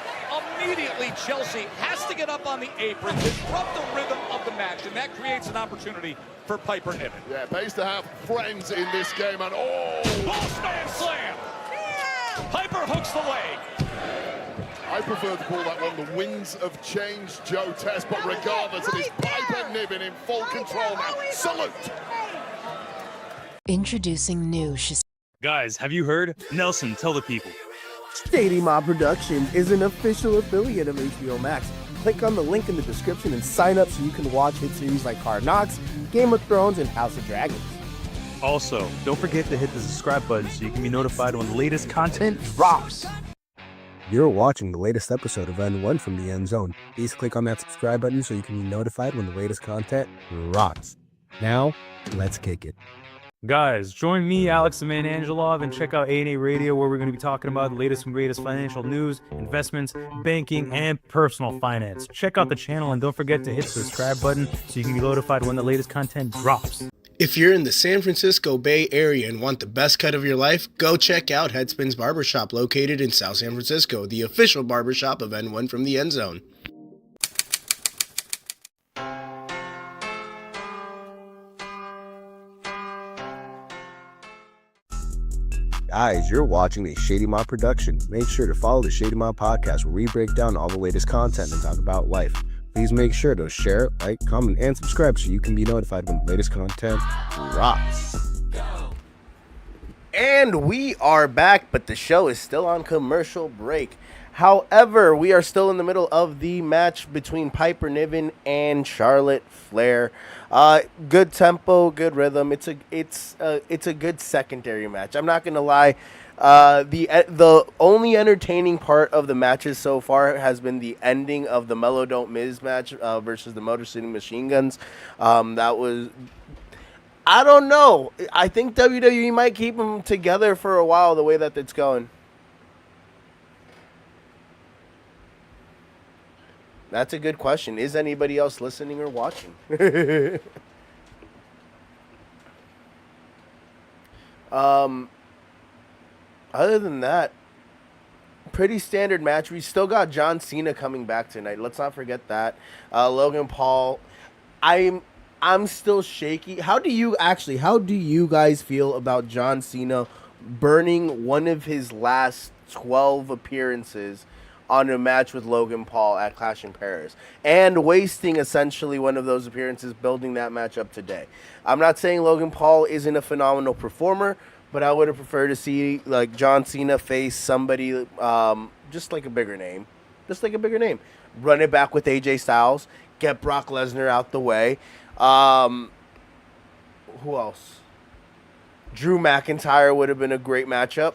immediately Chelsea has to get up on the apron, disrupt the rhythm of the match, and that creates an opportunity for Piper Niven. Yeah, pays to have friends in this game, and Boss man slam! Piper hooks the leg. I prefer to call that one the winds of change, Joe Test, but regardless, it is Piper Niven in full control now. Salute! Introducing new. Guys, have you heard? Nelson, tell the people. Shady Mob Production is an official affiliate of HBO Max. Click on the link in the description and sign up so you can watch hit series like Hard Knocks, Game of Thrones, and House of Dragons. Also, don't forget to hit the subscribe button so you can be notified when the latest content drops. You're watching the latest episode of N1 from the End Zone. Please click on that subscribe button so you can be notified when the latest content drops. Now, let's kick it. Guys, join me, Alex the Man Angelov, and check out A&A Radio, where we're going to be talking about the latest and greatest financial news, investments, banking, and personal finance. Check out the channel and don't forget to hit the subscribe button so you can be notified when the latest content drops. If you're in the San Francisco Bay Area and want the best cut of your life, go check out Headspins Barbershop, located in South San Francisco, the official barbershop of N1 from the End Zone. Guys, you're watching a Shady Mob production. Make sure to follow the Shady Mob podcast, where we break down all the latest content and talk about life. Please make sure to share, like, comment, and subscribe so you can be notified when the latest content drops. And we are back, but the show is still on commercial break. However, we are still in the middle of the match between Piper Niven and Charlotte Flair. Good tempo, good rhythm. It's a good secondary match. I'm not gonna lie. The only entertaining part of the matches so far has been the ending of the Melo Don't Miz match versus the Motor City Machine Guns. That was, I don't know. I think WWE might keep them together for a while the way that it's going. That's a good question. Is anybody else listening or watching? Other than that, pretty standard match. We still got John Cena coming back tonight. Let's not forget that. Logan Paul. I'm still shaky. How do you guys feel about John Cena burning one of his last 12 appearances on a match with Logan Paul at Clash in Paris, and wasting essentially one of those appearances building that match up today? I'm not saying Logan Paul isn't a phenomenal performer, but I would have preferred to see like John Cena face somebody just like a bigger name. Run it back with AJ Styles, get Brock Lesnar out the way. Who else? Drew McIntyre would have been a great matchup.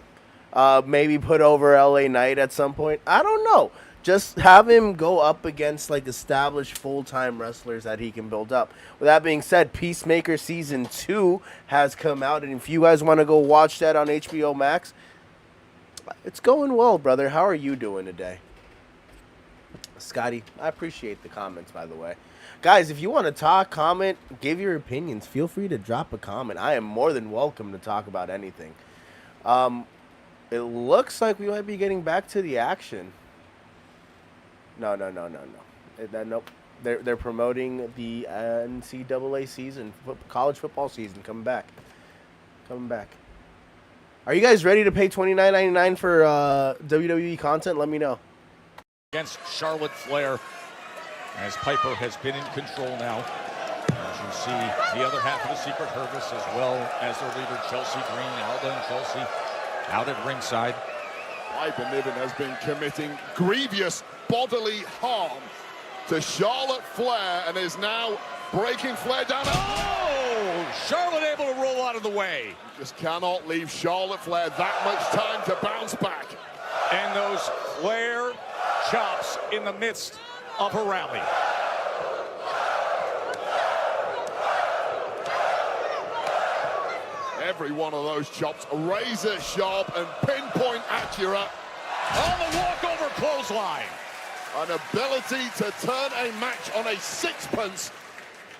Maybe put over LA Knight at some point. I don't know. Just have him go up against like established full-time wrestlers that he can build up. With that being said, Peacemaker Season 2 has come out, and if you guys want to go watch that on HBO Max, it's going well, brother. How are you doing today? Scotty, I appreciate the comments, by the way. Guys, if you want to talk, comment, give your opinions, feel free to drop a comment. I am more than welcome to talk about anything. It looks like we might be getting back to the action. No. Nope. They're promoting the NCAA season, college football season, coming back. Are you guys ready to pay $29.99 for WWE content? Let me know. Against Charlotte Flair, as Piper has been in control now. As you see, the other half of the Secret Service, as well as their leader Chelsea Green, Alda and Chelsea, out at ringside. Piper Niven has been committing grievous bodily harm to Charlotte Flair and is now breaking Flair down. Oh! Charlotte able to roll out of the way. You just cannot leave Charlotte Flair that much time to bounce back. And those Flair chops in the midst of her rally. Every one of those chops razor sharp and pinpoint accurate. On the walkover clothesline. An ability to turn a match on a sixpence.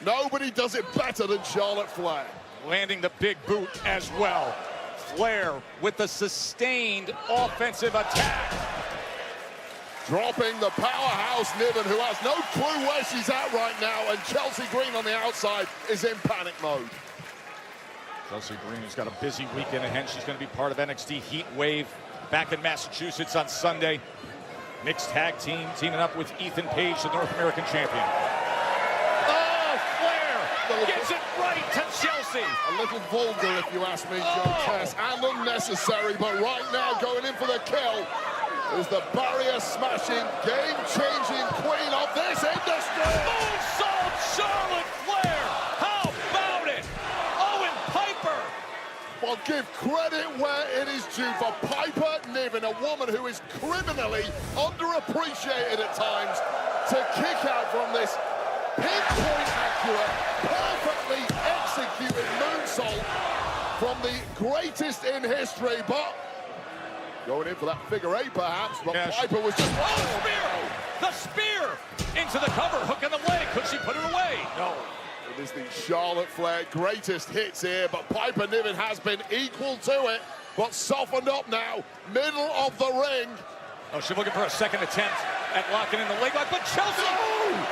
Nobody does it better than Charlotte Flair. Landing the big boot as well. Flair with the sustained offensive attack. Dropping the powerhouse Niven, who has no clue where she's at right now, and Chelsea Green on the outside is in panic mode. Chelsea Green has got a busy weekend ahead. She's going to be part of NXT Heat Wave back in Massachusetts on Sunday. Mixed tag team teaming up with Ethan Page, the North American champion. Oh, Flair gets it right to Chelsea. A little vulgar, if you ask me, Joe Tess, and unnecessary, but right now going in for the kill is the barrier-smashing, game-changing queen of this industry. Moonsault Charlotte Flair. How about it? Owen Piper. Well, give credit where it is due for Piper Niven, a woman who is criminally underappreciated at times, to kick out from this pinpoint accurate, perfectly executed moonsault from the greatest in history, but going in for that figure eight, perhaps, but Piper was just... Oh, spear! The spear! Into the cover, hook in the leg. Could she put it away? No. It is the Charlotte Flair greatest hits here, but Piper Niven has been equal to it, but softened up now, middle of the ring. Oh, she's looking for a second attempt at locking in the leg lock, but Chelsea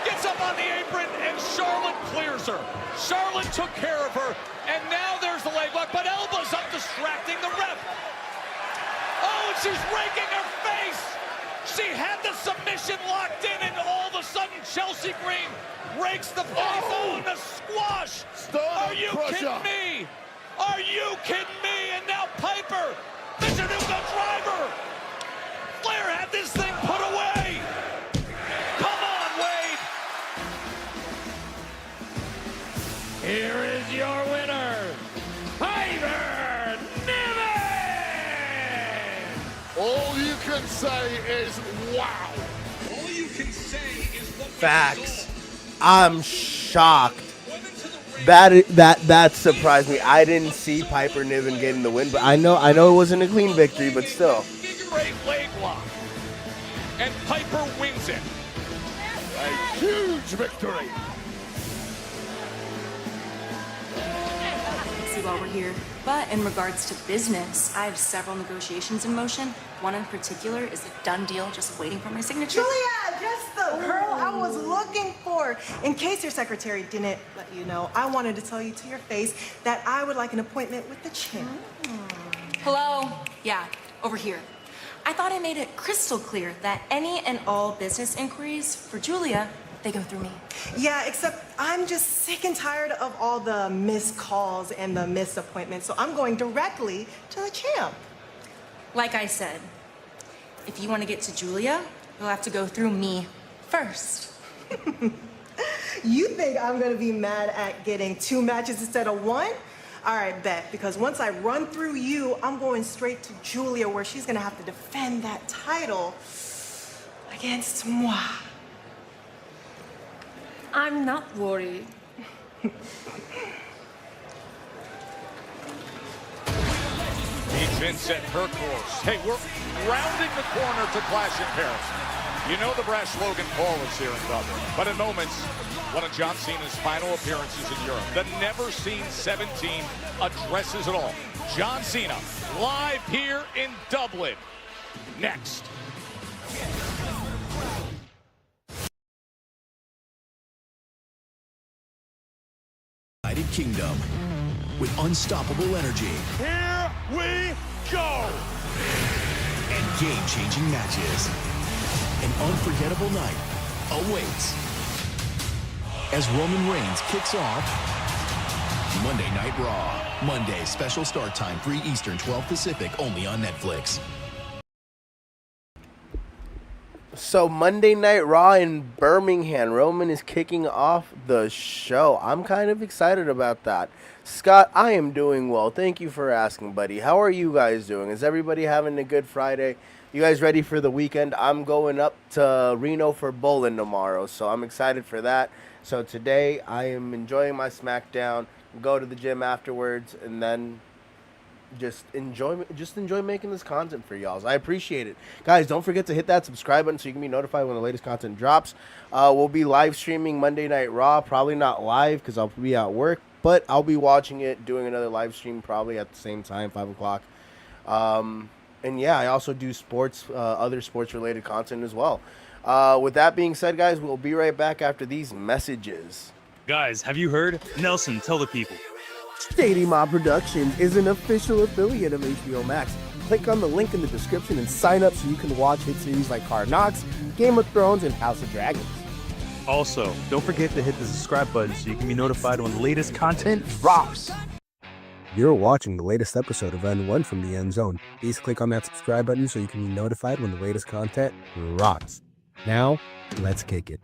gets up on the apron, and Charlotte clears her. Charlotte took care of her, and now there's the leg lock, but elbows up, distracting the ref. Oh, and she's raking her face. She had the submission locked in, and all of a sudden, Chelsea Green rakes the face. Oh, and the squash. Are you kidding me? Are you kidding me? And now Piper, the Chattanooga driver. Flair had this thing put away. Come on, Wade. Here is your winner, Piper Niven! All you can say is wow. All you can say is what Facts. I'm shocked. That surprised me. I didn't see Piper Niven getting the win, but I know it wasn't a clean victory, but still. Great leg lock. And Piper wins it. A huge victory. See while we're here. But in regards to business, I have several negotiations in motion. One in particular is a done deal, just waiting for my signature. Julia, just the girl I was looking for. In case your secretary didn't let you know, I wanted to tell you to your face that I would like an appointment with the champ. Hello? Yeah, over here. I thought I made it crystal clear that any and all business inquiries for Julia, they go through me. Yeah, except I'm just sick and tired of all the missed calls and the missed appointments, so I'm going directly to the champ. Like I said, if you want to get to Julia, you'll have to go through me first. You think I'm gonna be mad at getting 2 matches instead of 1? All right, bet, because once I run through you, I'm going straight to Julia, where she's gonna have to defend that title against moi. I'm not worried. Defense at her course. Hey, we're rounding the corner to Clash in Paris. You know the brash Logan Paul is here in Dublin, but in moments, one of John Cena's final appearances in Europe. The never-seen 17 addresses it all. John Cena, live here in Dublin. Next. United Kingdom with unstoppable energy. Here we go! And game-changing matches. An unforgettable night awaits as Roman Reigns kicks off Monday Night Raw. Monday, special start time, 3 Eastern, 12 Pacific, only on Netflix. So Monday Night Raw in Birmingham, Roman is kicking off the show. I'm kind of excited about that. Scott, I am doing well. Thank you for asking, buddy. How are you guys doing? Is everybody having a good Friday? You guys ready for the weekend? I'm going up to Reno for bowling tomorrow, so I'm excited for that. So today I am enjoying my SmackDown, go to the gym afterwards, and then just enjoy making this content for y'all. I appreciate it. Guys, don't forget to hit that subscribe button so you can be notified when the latest content drops. We'll be live streaming Monday Night Raw. Probably not live because I'll be at work, but but I'll be watching it, doing another live stream probably at the same time, 5 o'clock. And yeah, I also do other sports-related content as well. With that being said, guys, we'll be right back after these messages. Guys, have you heard? Nelson, tell the people. Shady Mob Productions is an official affiliate of HBO Max. Click on the link in the description and sign up so you can watch hit series like Hard Knocks, Game of Thrones, and House of Dragons. Also, don't forget to hit the subscribe button so you can be notified when the latest content drops. You're watching the latest episode of N1 from the End Zone. Please click on that subscribe button so you can be notified when the latest content drops. Now, let's kick it.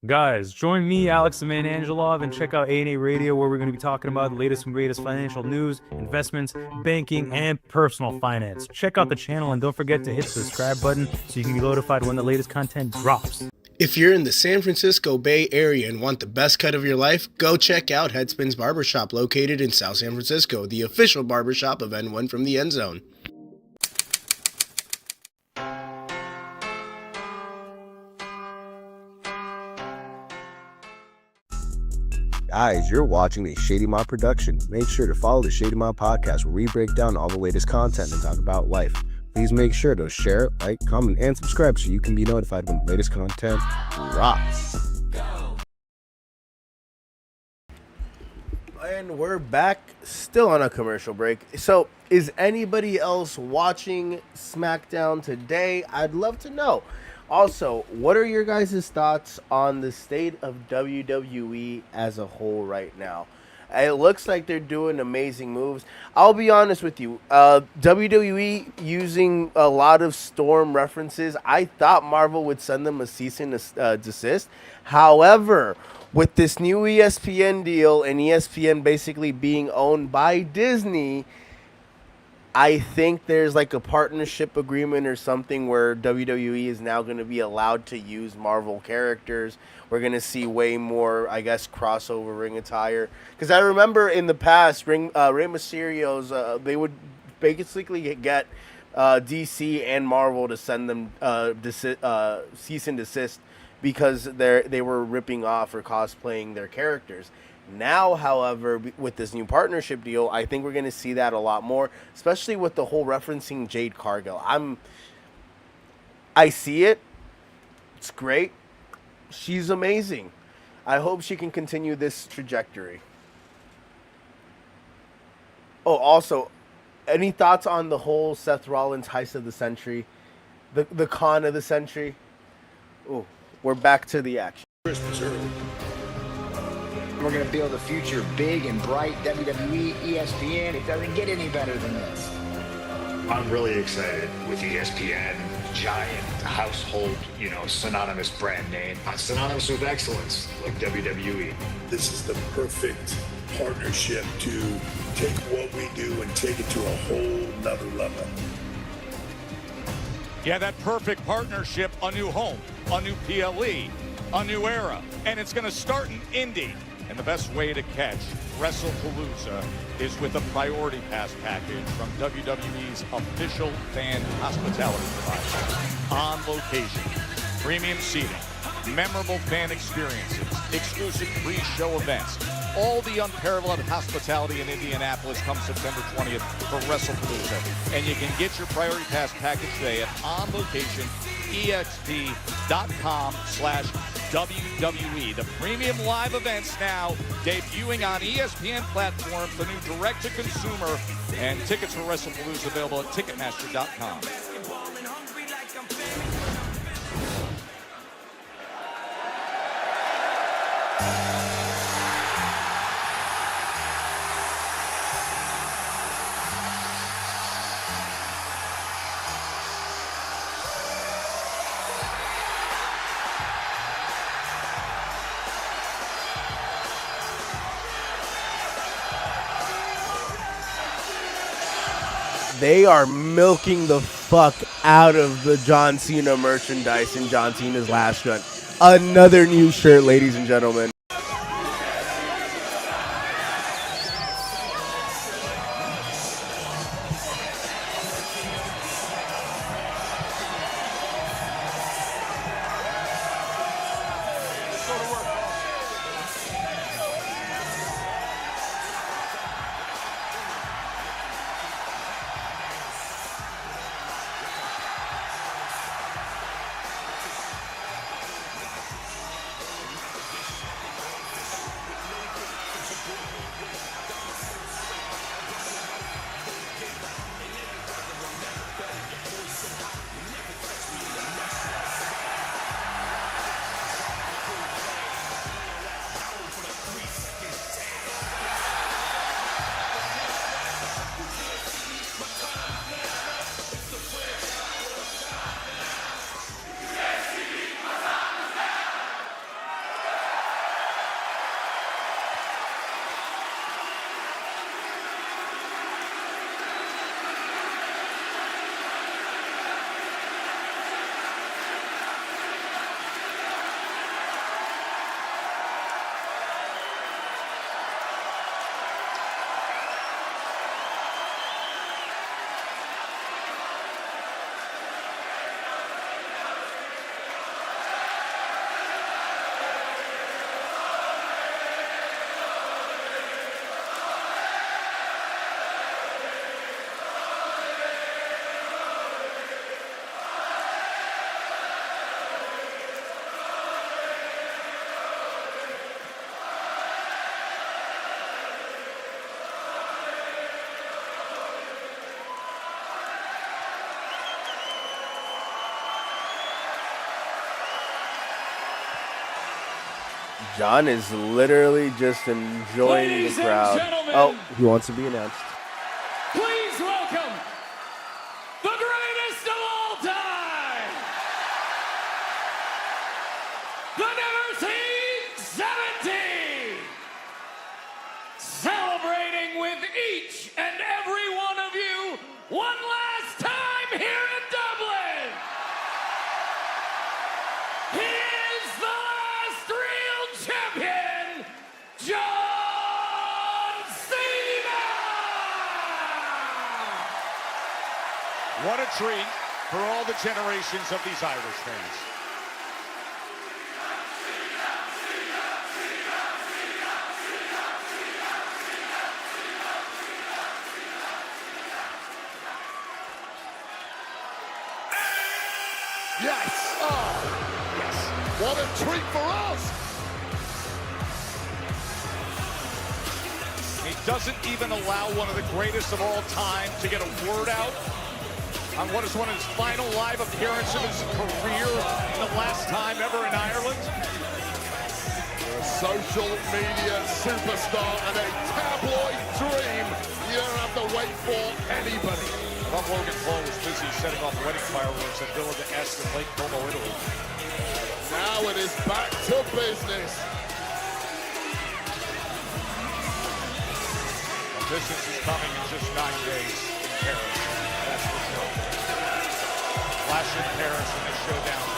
Guys, join me, Alex the Man Angelov, and check out A&A Radio, where we're going to be talking about the latest and greatest financial news, investments, banking, and personal finance. Check out the channel and don't forget to hit the subscribe button so you can be notified when the latest content drops. If you're in the San Francisco Bay Area and want the best cut of your life, go check out Headspins Barbershop, located in South San Francisco, the official barbershop of N1 from the End Zone. Guys, you're watching a Shady Mob production. Make sure to follow the Shady Mob podcast, where we break down all the latest content and talk about life. Please make sure to share, like, comment, and subscribe so you can be notified when the latest content drops. And we're back, still on a commercial break. So, is anybody else watching SmackDown today? I'd love to know. Also, what are your guys' thoughts on the state of WWE as a whole right now? It looks like they're doing amazing moves. I'll be honest with you. WWE using a lot of Storm references. I thought Marvel would send them a cease and desist. However, with this new ESPN deal and ESPN basically being owned by Disney, I think there's like a partnership agreement or something where WWE is now going to be allowed to use Marvel characters. We're going to see way more, I guess, crossover ring attire. Because I remember in the past, Rey Mysterio's, they would basically get DC and Marvel to send them cease and desist because they were ripping off or cosplaying their characters. Now, however, with this new partnership deal, I think we're going to see that a lot more, especially with the whole referencing Jade Cargill. I see it. It's great. She's amazing. I hope she can continue this trajectory. Oh, also, any thoughts on the whole Seth Rollins heist of the century? The con of the century? Oh, we're back to the action. Christmas early. We're going to build a future big and bright. WWE, ESPN, it doesn't get any better than this. I'm really excited with ESPN, giant household, synonymous brand name, synonymous with excellence like WWE. This is the perfect partnership to take what we do and take it to a whole nother level. Yeah, that perfect partnership, a new home, a new PLE, a new era, and it's going to start in Indy. And the best way to catch WrestlePalooza is with a Priority Pass package from WWE's official fan hospitality provider. On location, premium seating, memorable fan experiences, exclusive pre-show events. All the unparalleled hospitality in Indianapolis come September 20th for WrestlePalooza. And you can get your Priority Pass package today at onlocation.exp.com/WWE. The premium live events now debuting on ESPN platforms, the new direct-to-consumer, and tickets for WrestlePalooza available at Ticketmaster.com. They are milking the fuck out of the John Cena merchandise in John Cena's last run. Another new shirt, ladies and gentlemen. John is literally just enjoying Ladies the and crowd. gentlemen. Oh, he wants to be announced. Please welcome the greatest of all time, the Never Seen 70, celebrating with each and every one of you one last time here in Dublin. He is the last real champion, John Cena! What a treat for all the generations of these Irish fans. Yes! Oh, yes. What a treat for us! He doesn't even allow one of the greatest of all time to get a word out on what is one of his final live appearances of his career, the last time ever in Ireland. A social media superstar and a tabloid dream you don't have to wait for anybody. Bob Logan Paul was busy setting off wedding fireworks at Villa d'Este in Lake Como, Italy. Now it is back to business. The distance is coming in just 9 days in Paris. That's for sure. Flash in Paris and the showdown.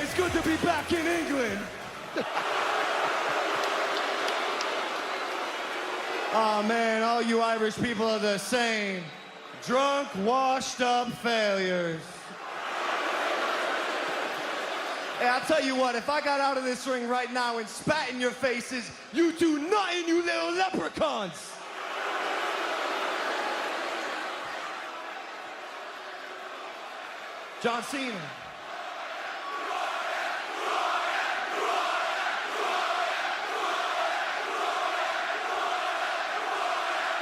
It's good to be back in England. Oh man, all you Irish people are the same. Drunk, washed up failures. Hey, I'll tell you what, if I got out of this ring right now and spat in your faces, you do nothing, you little leprechauns. John Cena.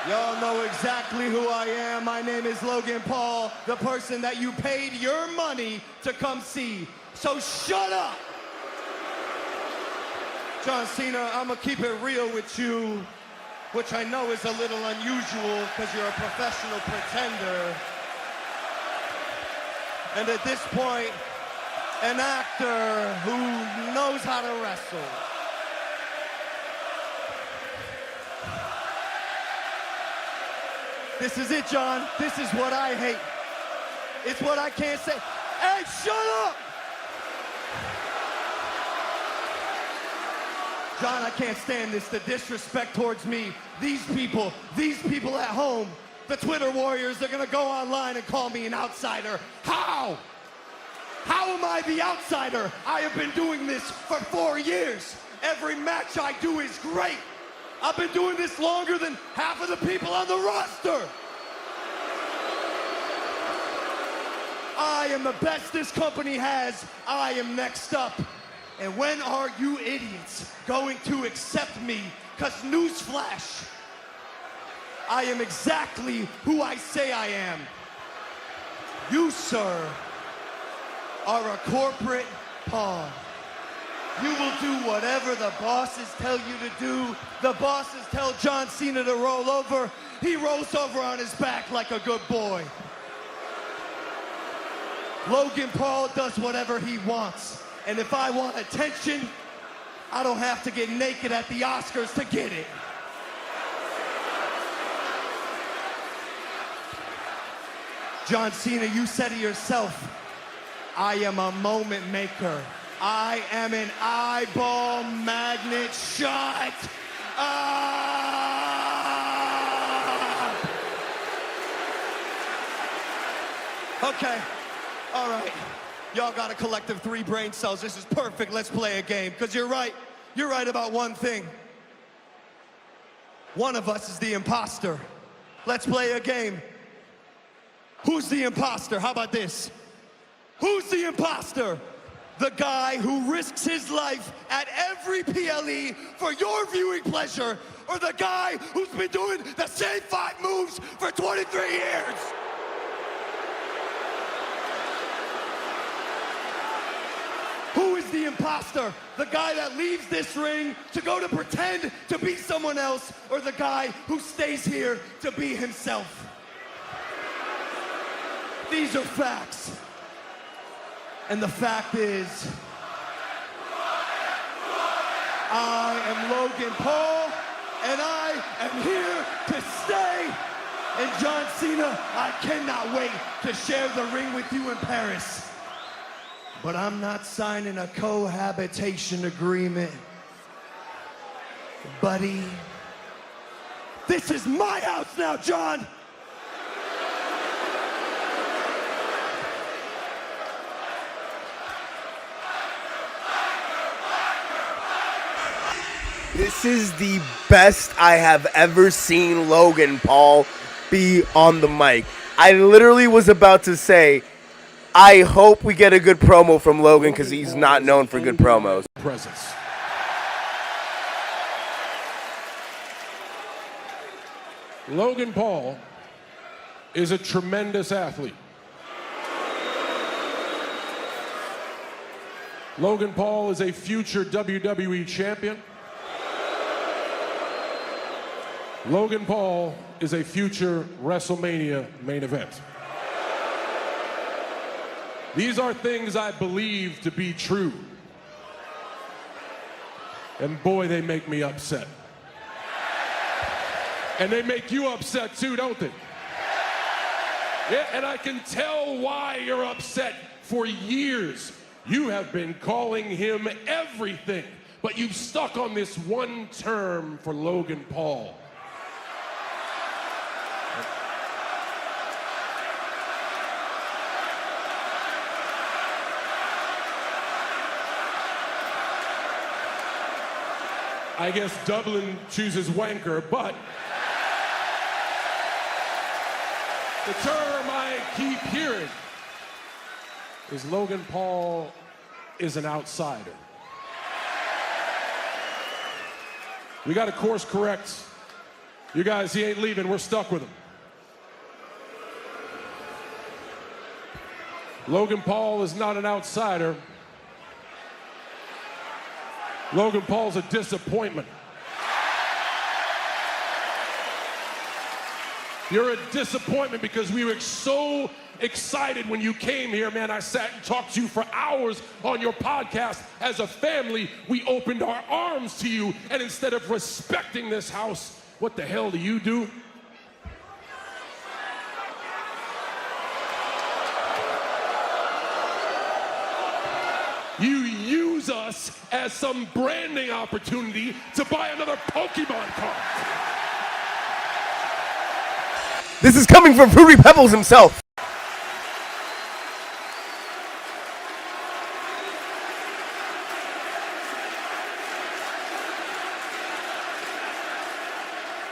Y'all know exactly who I am. My name is Logan Paul, the person that you paid your money to come see. So shut up! John Cena, I'm gonna keep it real with you, which I know is a little unusual because you're a professional pretender. And at this point, an actor who knows how to wrestle. This is it, John. This is what I hate. It's what I can't say. Hey, shut up! John, I can't stand this, the disrespect towards me. These people at home, the Twitter warriors, they're gonna go online and call me an outsider. How? How am I the outsider? I have been doing this for 4 years. Every match I do is great. I've been doing this longer than half of the people on the roster. I am the best this company has. I am next up. And when are you idiots going to accept me? Because newsflash, I am exactly who I say I am. You, sir, are a corporate pawn. You will do whatever the bosses tell you to do. The bosses tell John Cena to roll over. He rolls over on his back like a good boy. Logan Paul does whatever he wants. And if I want attention, I don't have to get naked at the Oscars to get it. John Cena, you said it yourself. I am a moment maker. I am an eyeball magnet shot. Okay, all right. Y'all got a collective 3 brain cells. This is perfect. Let's play a game. Because you're right about one thing. One of us is the imposter. Let's play a game. Who's the imposter? How about this? Who's the imposter? The guy who risks his life at every PLE for your viewing pleasure, or the guy who's been doing the same 5 moves for 23 years? Who is the imposter? The guy that leaves this ring to go to pretend to be someone else, or the guy who stays here to be himself? These are facts. And the fact is, I am Logan Paul, and I am here to stay. And John Cena, I cannot wait to share the ring with you in Paris. But I'm not signing a cohabitation agreement, buddy. This is my house now, John. This is the best I have ever seen Logan Paul be on the mic. I literally was about to say, I hope we get a good promo from Logan because he's not known for good promos. Presence. Logan Paul is a tremendous athlete. Logan Paul is a future WWE champion. Logan Paul is a future WrestleMania main event. These are things I believe to be true. And boy, they make me upset. And they make you upset too, don't they? Yeah, and I can tell why you're upset. For years, you have been calling him everything, but you've stuck on this one term for Logan Paul. I guess Dublin chooses wanker, but the term I keep hearing is Logan Paul is an outsider. We got to course correct. You guys, he ain't leaving. We're stuck with him. Logan Paul is not an outsider. Logan Paul's a disappointment. You're a disappointment because we were so excited when you came here, man. I sat and talked to you for hours on your podcast. As a family, we opened our arms to you, and instead of respecting this house, what the hell do you do? You use us as some branding opportunity to buy another Pokemon card. This is coming from Fruity Pebbles himself.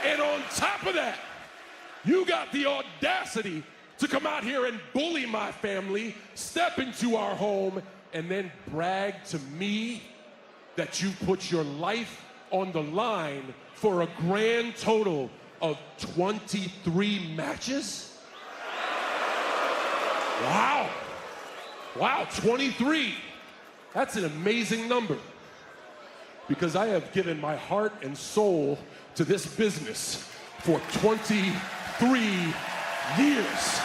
And on top of that, you got the audacity to come out here and bully my family, step into our home, and then brag to me that you put your life on the line for a grand total of 23 matches? Wow. Wow, 23. That's an amazing number. Because I have given my heart and soul to this business for 23 years.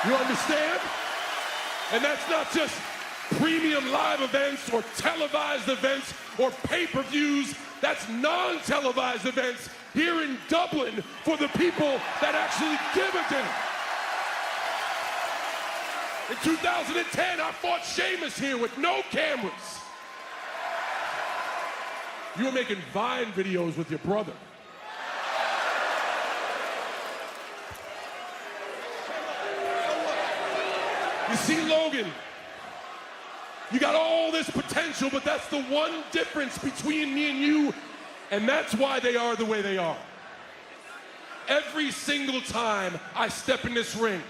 You understand? And that's not just premium live events or televised events or pay-per-views. That's non-televised events here in Dublin for the people that actually give a damn. In 2010, I fought Sheamus here with no cameras. You were making Vine videos with your brother. You see, Logan, you got all this potential, but that's the one difference between me and you. And that's why they are the way they are. Every single time I step in this ring,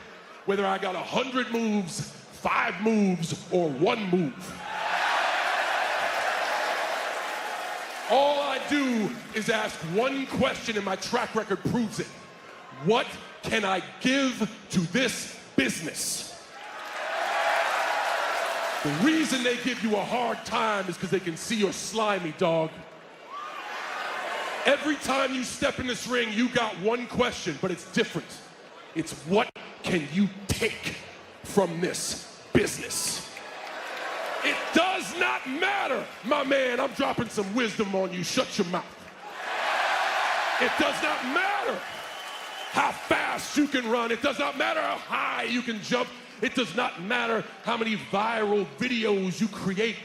whether I got 100 moves, 5 moves, or 1 move, all I do is ask one question, and my track record proves it. What can I give to this business? The reason they give you a hard time is because they can see you're slimy, dog. Every time you step in this ring, you got one question, but it's different. It's what can you take from this business? It does not matter, my man. I'm dropping some wisdom on you. Shut your mouth. It does not matter how fast you can run. It does not matter how high you can jump. It does not matter how many viral videos you create.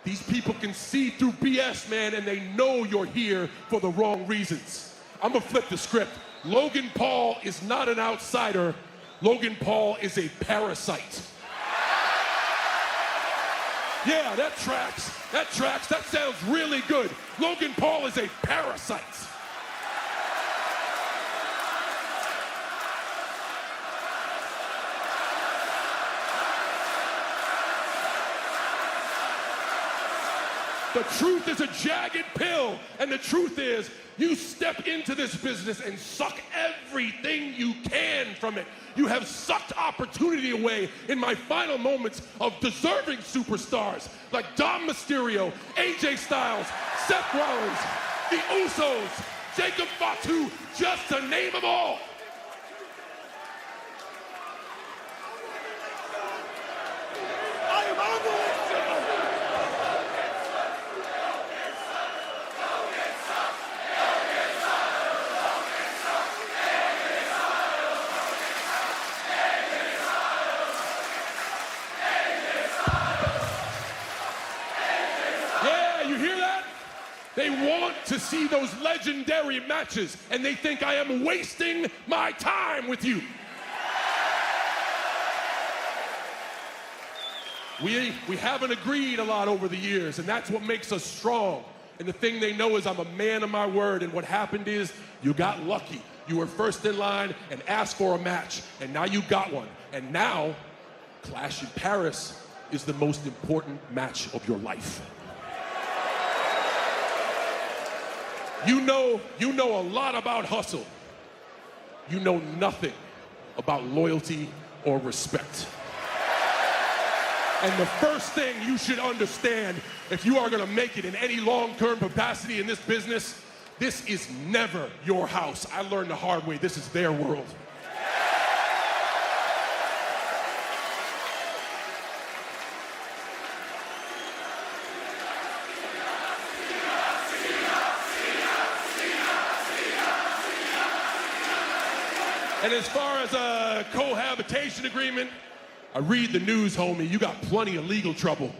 These people can see through BS, man, and they know you're here for the wrong reasons. I'm gonna flip the script. Logan Paul is not an outsider. Logan Paul is a parasite. Yeah, that tracks. That tracks. That sounds really good. Logan Paul is a parasite. The truth is a jagged pill, and the truth is you step into this business and suck everything you can from it. You have sucked opportunity away in my final moments of deserving superstars like Dom Mysterio, AJ Styles, Seth Rollins, the Usos, Jacob Fatu, just to name them all. I am on the list. They want to see those legendary matches, and they think I am wasting my time with you. We haven't agreed a lot over the years, and that's what makes us strong. And the thing they know is I'm a man of my word, and what happened is you got lucky. You were first in line and asked for a match, and now you got one. And now, Clash in Paris is the most important match of your life. You know a lot about hustle. You know nothing about loyalty or respect. And the first thing you should understand, if you are gonna make it in any long-term capacity in this business, this is never your house. I learned the hard way. This is their world. And as far as a cohabitation agreement, I read the news, homie. You got plenty of legal trouble.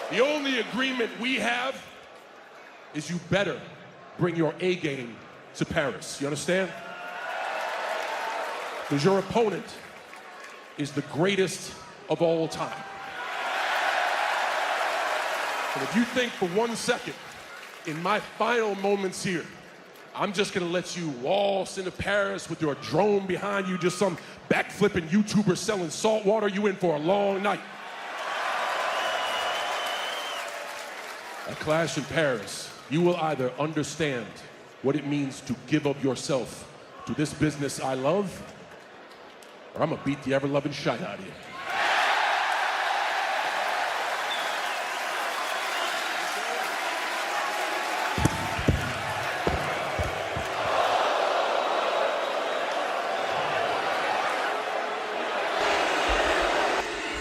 The only agreement we have is you better bring your A game to Paris. You understand? Because your opponent is the greatest of all time. And if you think for 1 second, in my final moments here, I'm just gonna let you waltz into Paris with your drone behind you, just some backflipping YouTuber selling salt water, you in for a long night. At Clash in Paris, you will either understand what it means to give up yourself to this business I love, or I'm gonna beat the ever-loving shit out of you.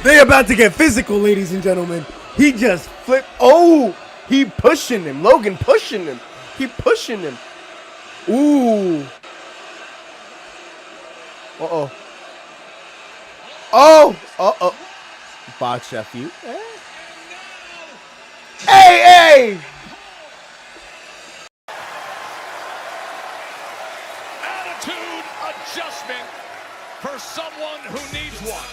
They about to get physical, ladies and gentlemen. He just flipped. Oh, he pushing him. Logan pushing him. He pushing him. Ooh. Uh-oh. Oh. Uh-oh. Botch that feud. Hey, hey. Attitude adjustment for someone who needs one.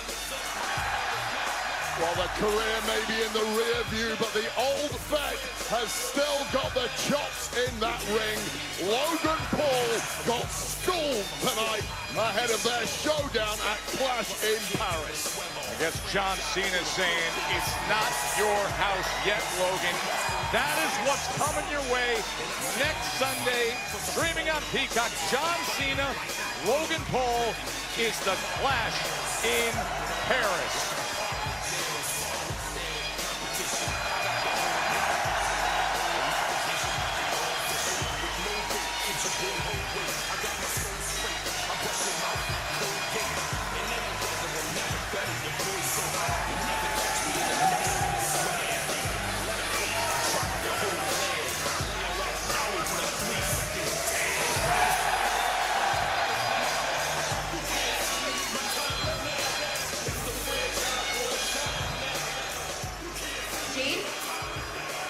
Well, the career may be in the rear view, but the old Beck has still got the chops in that ring. Logan Paul got schooled tonight ahead of their showdown at Clash in Paris. I guess John Cena saying, it's not your house yet, Logan. That is what's coming your way next Sunday, streaming on Peacock. John Cena, Logan Paul is the Clash in Paris.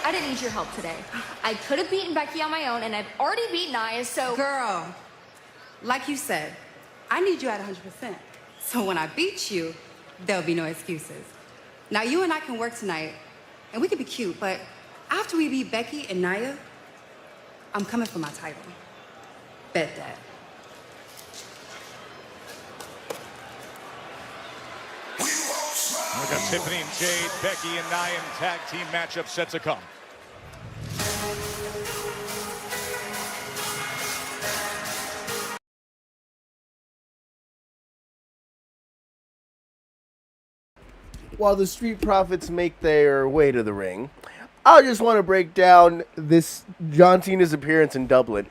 I didn't need your help today. I could have beaten Becky on my own, and I've already beaten Nia, so... Girl, like you said, I need you at 100%. So when I beat you, there'll be no excuses. Now, you and I can work tonight, and we can be cute, but after we beat Becky and Nia, I'm coming for my title. Bet that. We got Tiffany and Jade, Becky and Nia tag team matchup set to come. While the Street Profits make their way to the ring, I just want to break down this John Cena's appearance in Dublin.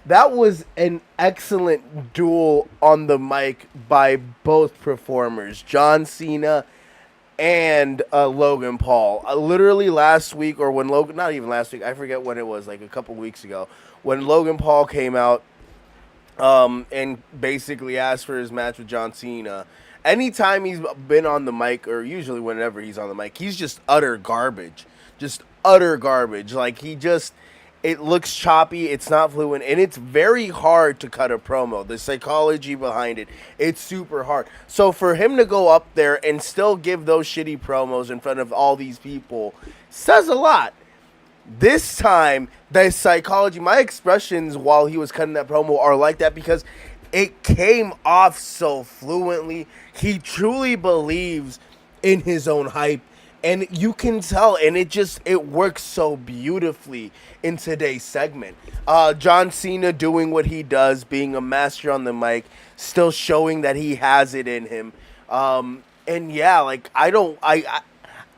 That was an excellent duel on the mic by both performers, John Cena and Logan Paul. Literally last week, or when Logan, not even last week, I forget when it was, like a couple weeks ago, when Logan Paul came out and basically asked for his match with John Cena. Anytime he's been on the mic, or usually whenever he's on the mic, he's just utter garbage. Just utter garbage. Like, it looks choppy, it's not fluent, and it's very hard to cut a promo. The psychology behind it, it's super hard. So for him to go up there and still give those shitty promos in front of all these people says a lot. This time, the psychology, my expressions while he was cutting that promo are like that because it came off so fluently. He truly believes in his own hype, and you can tell, and it works so beautifully in today's segment. John Cena doing what he does, being a master on the mic, still showing that he has it in him. And yeah, like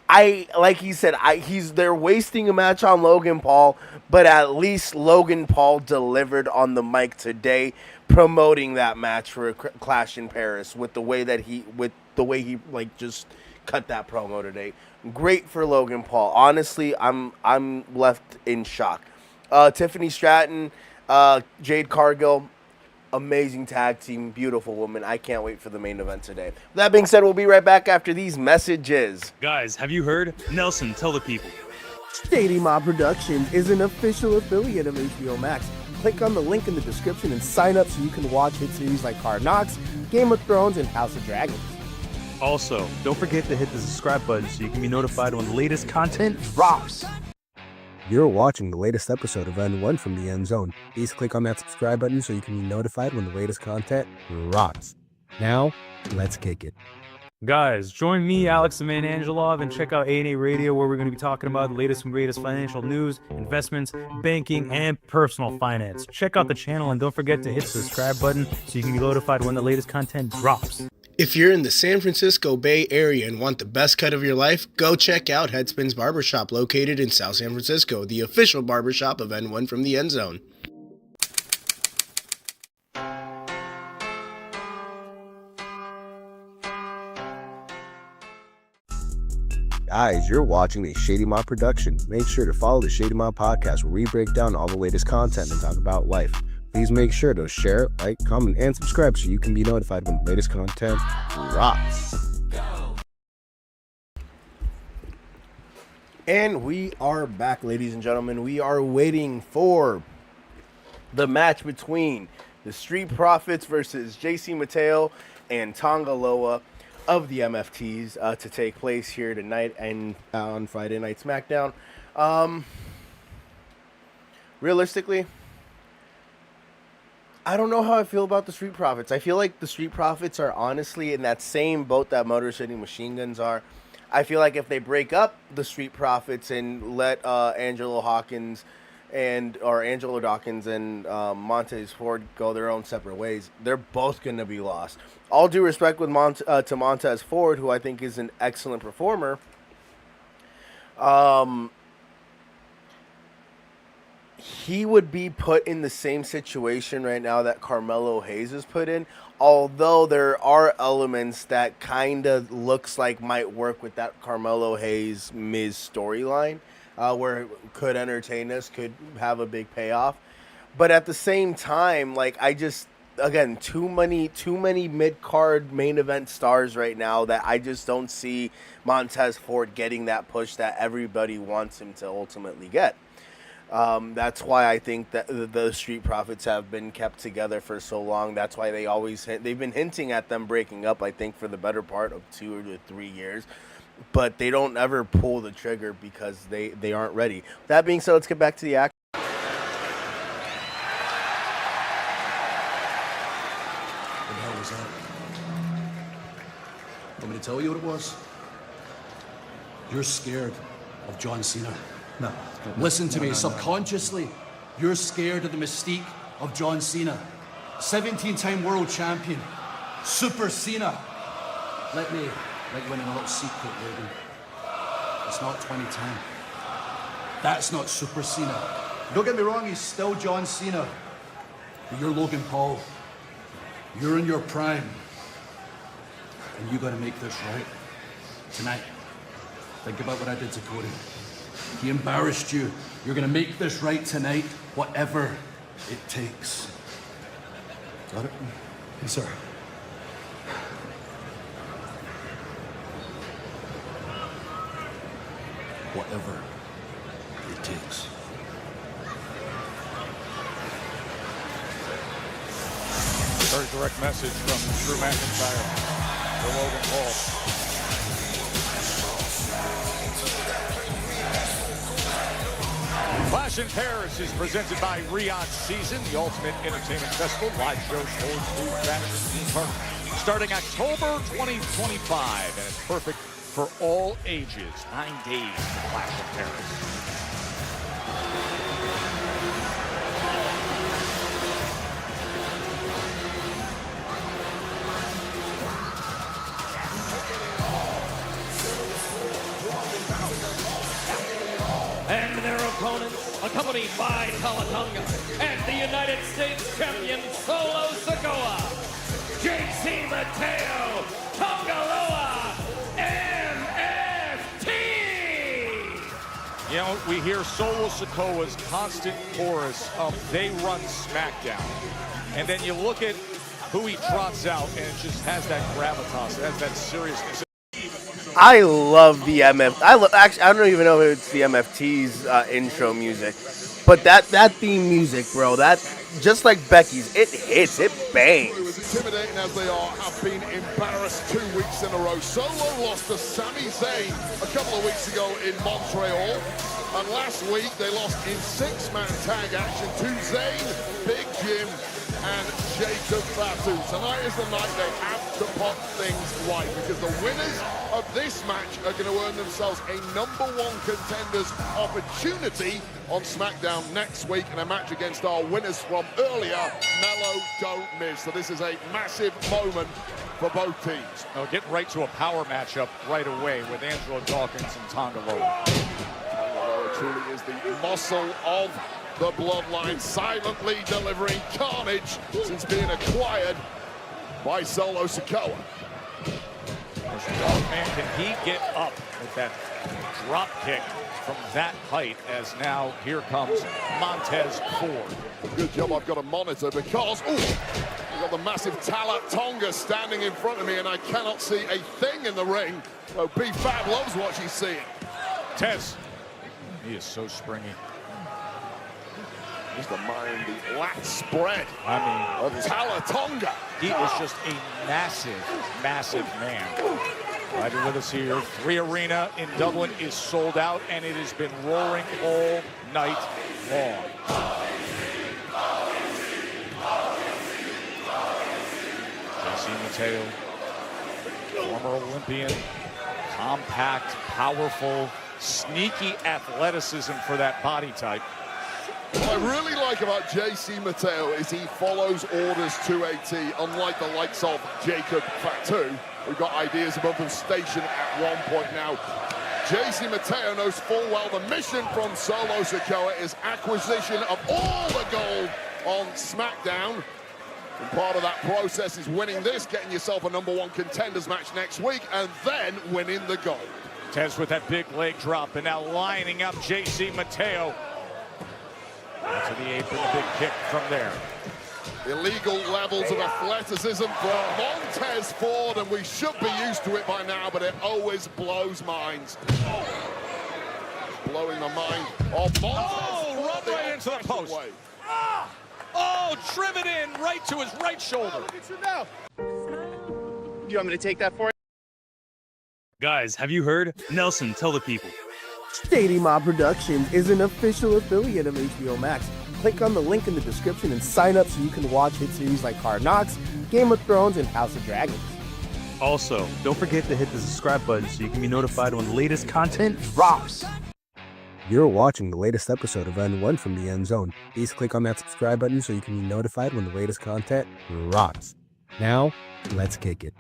like he said, they're wasting a match on Logan Paul, but at least Logan Paul delivered on the mic today, promoting that match for a Clash in Paris with the way he like just cut that promo today. Great for Logan Paul. Honestly, I'm left in shock. Tiffany Stratton, Jade Cargill, amazing tag team, beautiful woman. I can't wait for the main event today. With that being said, we'll be right back after these messages. Guys, have you heard? Nelson, tell the people. Shady Mob Productions is an official affiliate of HBO Max. Click on the link in the description and sign up so you can watch hit series like Hard Knocks, Game of Thrones, and House of Dragons. Also, don't forget to hit the subscribe button so you can be notified when the latest content drops. You're watching the latest episode of N1 from the End Zone. Please click on that subscribe button so you can be notified when the latest content drops. Now, let's kick it. Guys, join me, Alex the Man Angelov, and check out A&A Radio, where we're going to be talking about the latest and greatest financial news, investments, banking, and personal finance. Check out the channel and don't forget to hit the subscribe button so you can be notified when the latest content drops. If you're in the San Francisco Bay Area and want the best cut of your life, go check out Headspins Barbershop, located in South San Francisco, the official barbershop of N1 from the End Zone. Guys, you're watching a Shady Mob production. Make sure to follow the Shady Mob podcast, where we break down all the latest content and talk about life. Please make sure to share, like, comment, and subscribe so you can be notified when the latest content drops. And we are back, ladies and gentlemen. We are waiting for the match between the Street Profits versus JC Mateo and Tonga Loa. of the MFTs to take place here tonight and on Friday Night Smackdown. Realistically, I don't know how I feel about the Street Profits. I feel like the Street Profits are honestly in that same boat that Motor City Machine Guns are. I feel like if they break up the Street Profits and let Angelo Dawkins and Montez Ford go their own separate ways, they're both going to be lost. All due respect with to Montez Ford, who I think is an excellent performer. He would be put in the same situation right now that Carmelo Hayes is put in, although there are elements that kind of looks like might work with that Carmelo Hayes Miz storyline, where it could entertain us, could have a big payoff. But at the same time, like, I just, again, too many mid-card main event stars right now that I just don't see Montez Ford getting that push that everybody wants him to ultimately get. That's why I think that the Street Profits have been kept together for so long. That's why they've been hinting at them breaking up, I think, for the better part of 2 to 3 years. But they don't ever pull the trigger because they aren't ready. That being said, let's get back to the action. What the hell was that? Want me to tell you what it was? You're scared of John Cena. No. Listen to me, subconsciously, you're scared of the mystique of John Cena. 17-time world champion, Super Cena. Let me let you in a little secret, Logan. It's not 2010. That's not Super Cena. Don't get me wrong, he's still John Cena. But you're Logan Paul. You're in your prime. And you gotta make this right. Tonight. Think about what I did to Cody. He embarrassed you. You're gonna make this right tonight, whatever it takes. Got it? Yes, sir. Whatever it takes. Very direct message from Drew McIntyre to Logan Paul. Clash in Paris is presented by Riyadh Season, the ultimate entertainment festival. Live shows, holds, food, traffic, and theme park starting October 2025, and it's perfect for all ages. 9 days to Clash in Paris. And their opponents, accompanied by Talatonga and the United States champion Solo Sikoa, JC Mateo, Tongaloa, MFT! You know, we hear Solo Sikoa's constant chorus of "They Run SmackDown," and then you look at who he trots out, and it just has that gravitas, it has that seriousness. I love the actually, I don't even know if it's the MFT's intro music, but that theme music, bro, that just like Becky's, it hits, it bangs. As intimidating as they are, have been embarrassed 2 weeks in a row. Solo lost to Sami Zayn a couple of weeks ago in Montreal, and last week they lost in 6-man tag action to Zayn, Big Jim, and Jacob Fatu. Tonight is the night they have to put things right, because the winners of this match are going to earn themselves a #1 contenders opportunity on SmackDown next week in a match against our winners from earlier, Melo, Don't Miz. So this is a massive moment for both teams. Oh, getting right to a power matchup right away with Angelo Dawkins and Tonga Loa. Truly is the muscle of the bloodline, silently delivering carnage since being acquired by Solo Sikoa. Man, can he get up with that drop kick from that height, as now here comes Montez Ford. Good job I've got a monitor, because, we've got the massive Tala Tonga standing in front of me, and I cannot see a thing in the ring. So B-Fab loves what she's seeing. Tez, he is so springy. Just to mind the lat spread of Talatonga. He is just a massive, massive man. Right with us here. 3 Arena in Dublin is sold out, and it has been roaring all night long. JC Mateo, former Olympian, compact, powerful, sneaky athleticism for that body type. What I really like about JC Mateo is he follows orders to a T, unlike the likes of Jacob Fatu, who got ideas above the station at one point now. JC Mateo knows full well the mission from Solo Sikoa is acquisition of all the gold on SmackDown. And part of that process is winning this, getting yourself a #1 contenders match next week, and then winning the gold. Tez with that big leg drop, and now lining up JC Mateo. To the apron, a big kick from there. Illegal levels of athleticism from Montez Ford, and we should be used to it by now, but it always blows minds. Blowing the mind of Montez Ford. Right into the post. Oh, driven in right to his right shoulder. Do you want me to take that for you? Guys, have you heard? Nelson, tell the people. Shady Mob Productions is an official affiliate of HBO Max. Click on the link in the description and sign up so you can watch hit series like Hard Knocks, Game of Thrones, and House of Dragons. Also, don't forget to hit the subscribe button so you can be notified when the latest content drops. You're watching the latest episode of N1 from the End Zone. Please click on that subscribe button so you can be notified when the latest content drops. Now, let's kick it.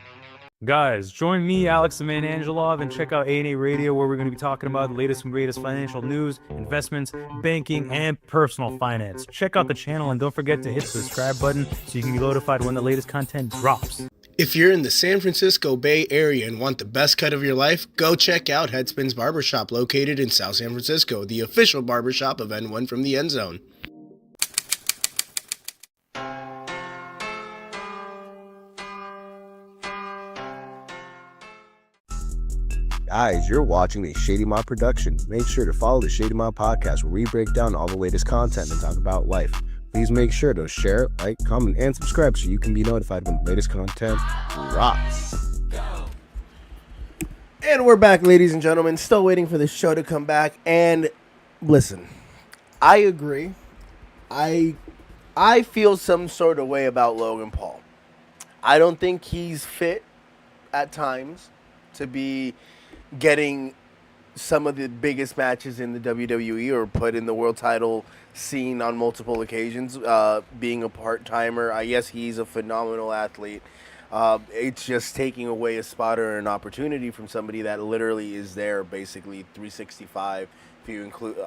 Guys, join me, Alex the Man Angelov, and check out A&A Radio, where we're going to be talking about the latest and greatest financial news, investments, banking, and personal finance. Check out the channel and don't forget to hit the subscribe button so you can be notified when the latest content drops. If you're in the San Francisco Bay Area and want the best cut of your life, go check out Headspins Barbershop, located in South San Francisco, the official barbershop of N1 from the End Zone. Guys, you're watching a Shady Mob production. Make sure to follow the Shady Mob podcast, where we break down all the latest content and talk about life. Please make sure to share, like, comment, and subscribe so you can be notified when the latest content drops. And we're back, ladies and gentlemen. Still waiting for the show to come back. And listen, I agree. I feel some sort of way about Logan Paul. I don't think he's fit at times to be getting some of the biggest matches in the WWE or put in the world title scene on multiple occasions, being a part-timer. Yes, he's a phenomenal athlete. It's just taking away a spot or an opportunity from somebody that literally is there basically 365 if you include...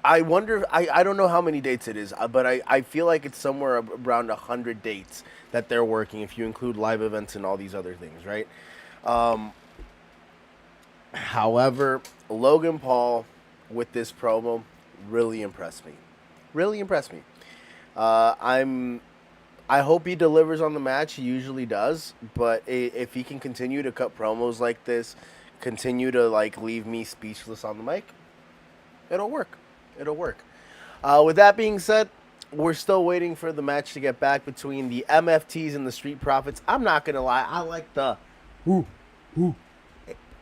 I wonder, I don't know how many dates it is, but I feel like it's somewhere around 100 dates that they're working if you include live events and all these other things, right? However, Logan Paul with this promo really impressed me. Really impressed me. I hope he delivers on the match. He usually does, but if he can continue to cut promos like this, continue to like leave me speechless on the mic, it'll work. It'll work. With that being said, we're still waiting for the match to get back between the MFTs and the Street Profits. I'm not gonna lie, I like the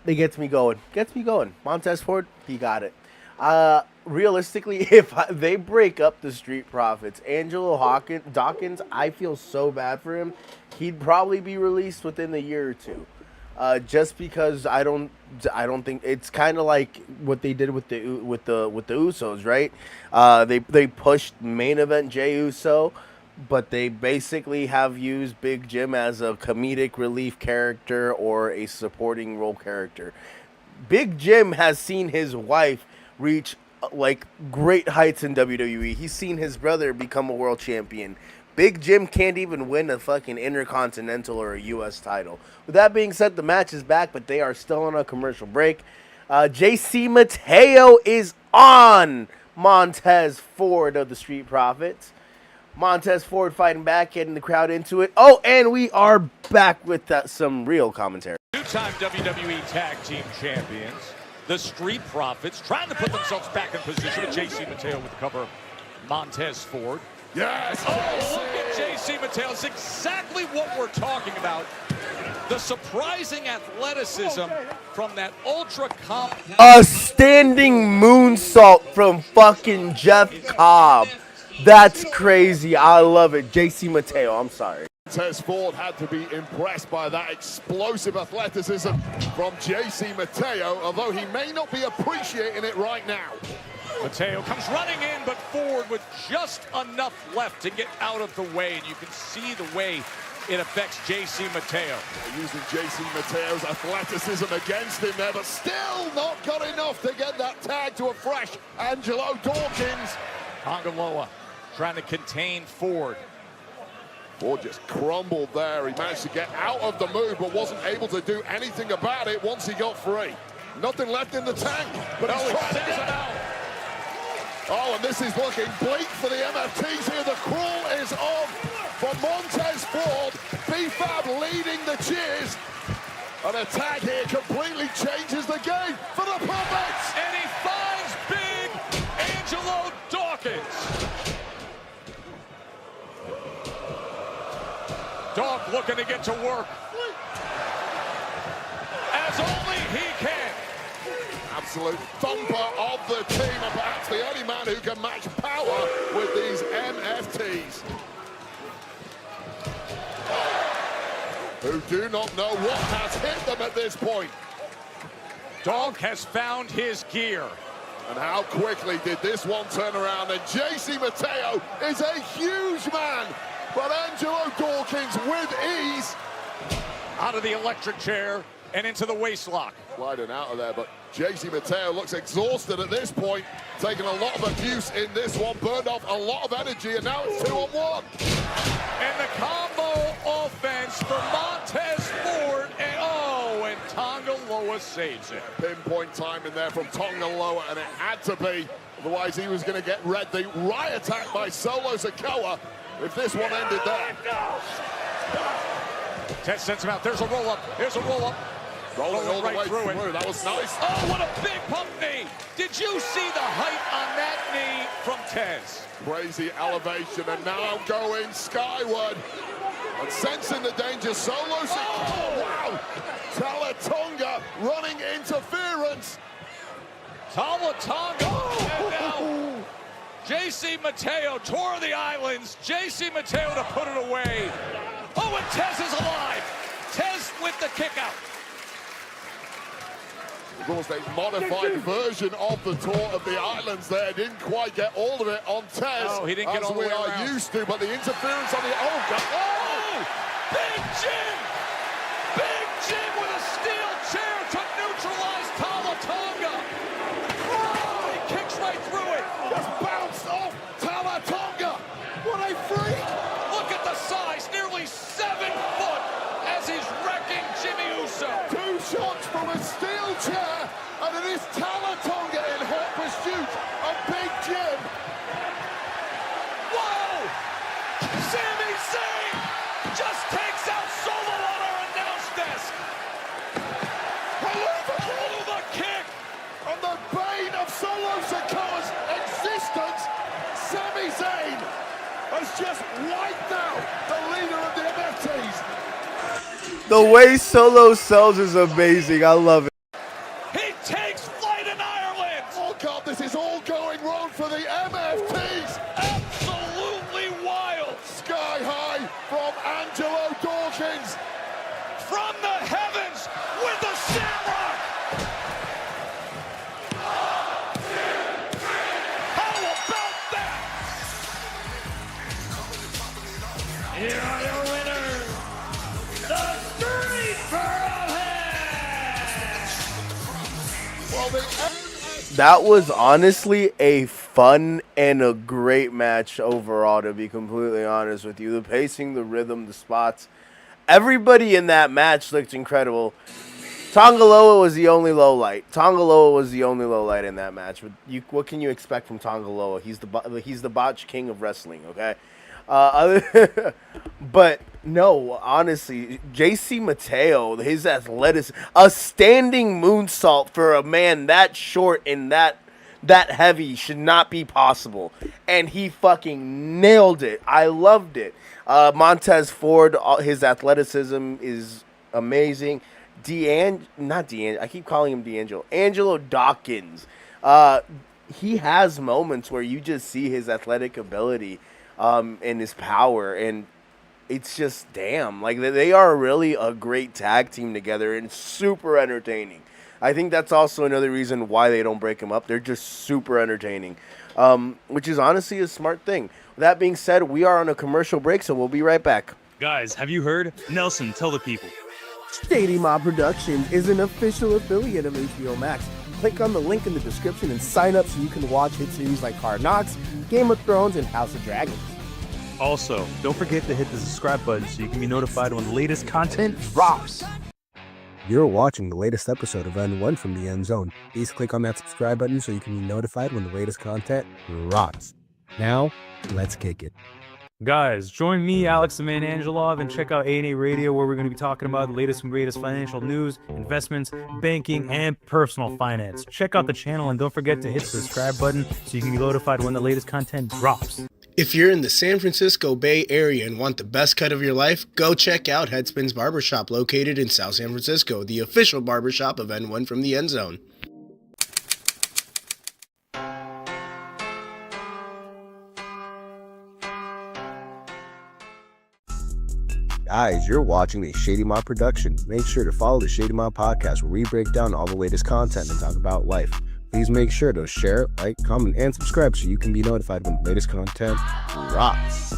It gets me going. Montez Ford, he got it. Realistically, if they break up the Street Profits, Angelo Dawkins, I feel so bad for him. He'd probably be released within a year or two. Just because I don't think it's kind of like what they did with the Usos, right? They pushed main event Jey Uso, but they basically have used Big Jim as a comedic relief character or a supporting role character. Big Jim has seen his wife reach like great heights in WWE. He's seen his brother become a world champion. Big Jim can't even win a fucking Intercontinental or a U.S. title. With that being said, the match is back, but they are still on a commercial break. JC Mateo is on Montez Ford of the Street Profits. Montez Ford fighting back, getting the crowd into it. Oh, and we are back with some real commentary. Two-time WWE Tag Team Champions, The Street Profits trying to put themselves back in position with JC Mateo with the cover of Montez Ford. Yes! Oh, look at JC Mateo. It's exactly what we're talking about. The surprising athleticism from that ultra compact. A standing moonsault from fucking Jeff Cobb. That's crazy. I love it. JC Mateo, I'm sorry. Montez Ford had to be impressed by that explosive athleticism from JC Mateo, although he may not be appreciating it right now. Mateo comes running in, but Ford with just enough left to get out of the way, and you can see the way it affects JC Mateo. Using JC Mateo's athleticism against him there, but still not got enough to get that tag to a fresh Angelo Dawkins. Tongaloa trying to contain Ford. Ford just crumbled there. He managed to get out of the move, but wasn't able to do anything about it once he got free. Nothing left in the tank, but he's trying to get out. Oh, and this is looking bleak for the MFTs here. The crawl is on for Montez Ford. B-Fab leading the cheers. An attack here completely changes the game for the Puppets. And he finds big Angelo Dawkins. Dawk looking to get to work. As only he can. Absolute thumper of the team, and perhaps the only man who can match power with these MFTs. Who do not know what has hit them at this point. Dawk has found his gear. And how quickly did this one turn around? And JC Mateo is a huge man, but Angelo Dawkins with ease. Out of the electric chair and into the waistlock. Sliding out of there, but JC Mateo looks exhausted at this point, taking a lot of abuse in this one, burned off a lot of energy, and now it's 2-on-1. And the combo offense for Montez Ford, and Tongaloa saves it. Pinpoint time in there from Tongaloa, and it had to be, otherwise he was going to get read the right attack by Solo Sikoa if this one ended there. Tez sends him out. There's a roll-up. There's a roll-up. Rolling all the right way through it. That was nice. Oh, what a big pump knee. Did you see the height on that knee from Tez? Crazy elevation, and now going skyward. And sensing the danger, Solo. Oh, wow. Talatonga running interference. Talatonga. And now JC Mateo tore the islands. JC Mateo to put it away. Oh, and Tez is alive. Tez with the kick out. Almost a modified version of the tour of the islands there. Didn't quite get all of it on Tez, oh, he didn't get all the way we are around. used to, but the interference on the... Oh, God. Oh! Big Jim! Big Jim with a steel chair to neutralize Talatonga. Oh, he kicks right through it. Just bounced off Talatonga. What a freak! Look at the size, nearly 7 foot as he's wrecking Jimmy Uso. 2 shots from a steel chair, and it is Talatonga in hot pursuit of Big Jim. Whoa! Sami Zayn just takes out Solo on our announce desk. Haluva kick! On the bane of Solo Sikoa's existence, Sami Zayn has just wiped out the leader of the MFTs. The way Solo sells is amazing. I love it. He takes flight in Ireland. Oh, God, this is all going wrong for the MFTs. Absolutely wild. Sky high from Angelo Dawkins. From the heavens with the Shamrock. How about that? Here are your winners, the Street Profits. Well, That was honestly a fun and a great match overall, to be completely honest with you. The pacing, the rhythm, the spots. Everybody in that match looked incredible. Tongaloa was the only low light. Tongaloa was the only low light in that match. But what can you expect from Tongaloa? He's the botch king of wrestling, okay? But No, honestly, JC Mateo, his athleticism, a standing moonsault for a man that short and that heavy should not be possible. And he fucking nailed it. I loved it. Montez Ford, his athleticism is amazing. I keep calling him D'Angelo. Angelo Dawkins. He has moments where you just see his athletic ability and his power, and it's just damn. Like, they are really a great tag team together and super entertaining. I think that's also another reason why they don't break them up. They're just super entertaining, which is honestly a smart thing. With that being said, we are on a commercial break, so we'll be right back. Guys, have you heard? Nelson, tell the people. Shady Mob Productions is an official affiliate of HBO Max. Click on the link in the description and sign up so you can watch hit series like Hard Knocks, Game of Thrones, and House of Dragons. Also, don't forget to hit the subscribe button so you can be notified when the latest content drops. You're watching the latest episode of N1 from the End Zone. Please click on that subscribe button so you can be notified when the latest content drops. Now, let's kick it. Guys, join me, Alex the Man Angelov, and check out A&A Radio, where we're going to be talking about the latest and greatest financial news, investments, banking, and personal finance. Check out the channel and don't forget to hit the subscribe button so you can be notified when the latest content drops. If you're in the San Francisco Bay Area and want the best cut of your life, go check out Headspins Barbershop, located in South San Francisco, the official barbershop of N1 from the End Zone. Guys, you're watching a Shady Mob production. Make sure to follow the Shady Mob podcast, where we break down all the latest content and talk about life. Please make sure to share, like, comment, and subscribe so you can be notified when the latest content drops.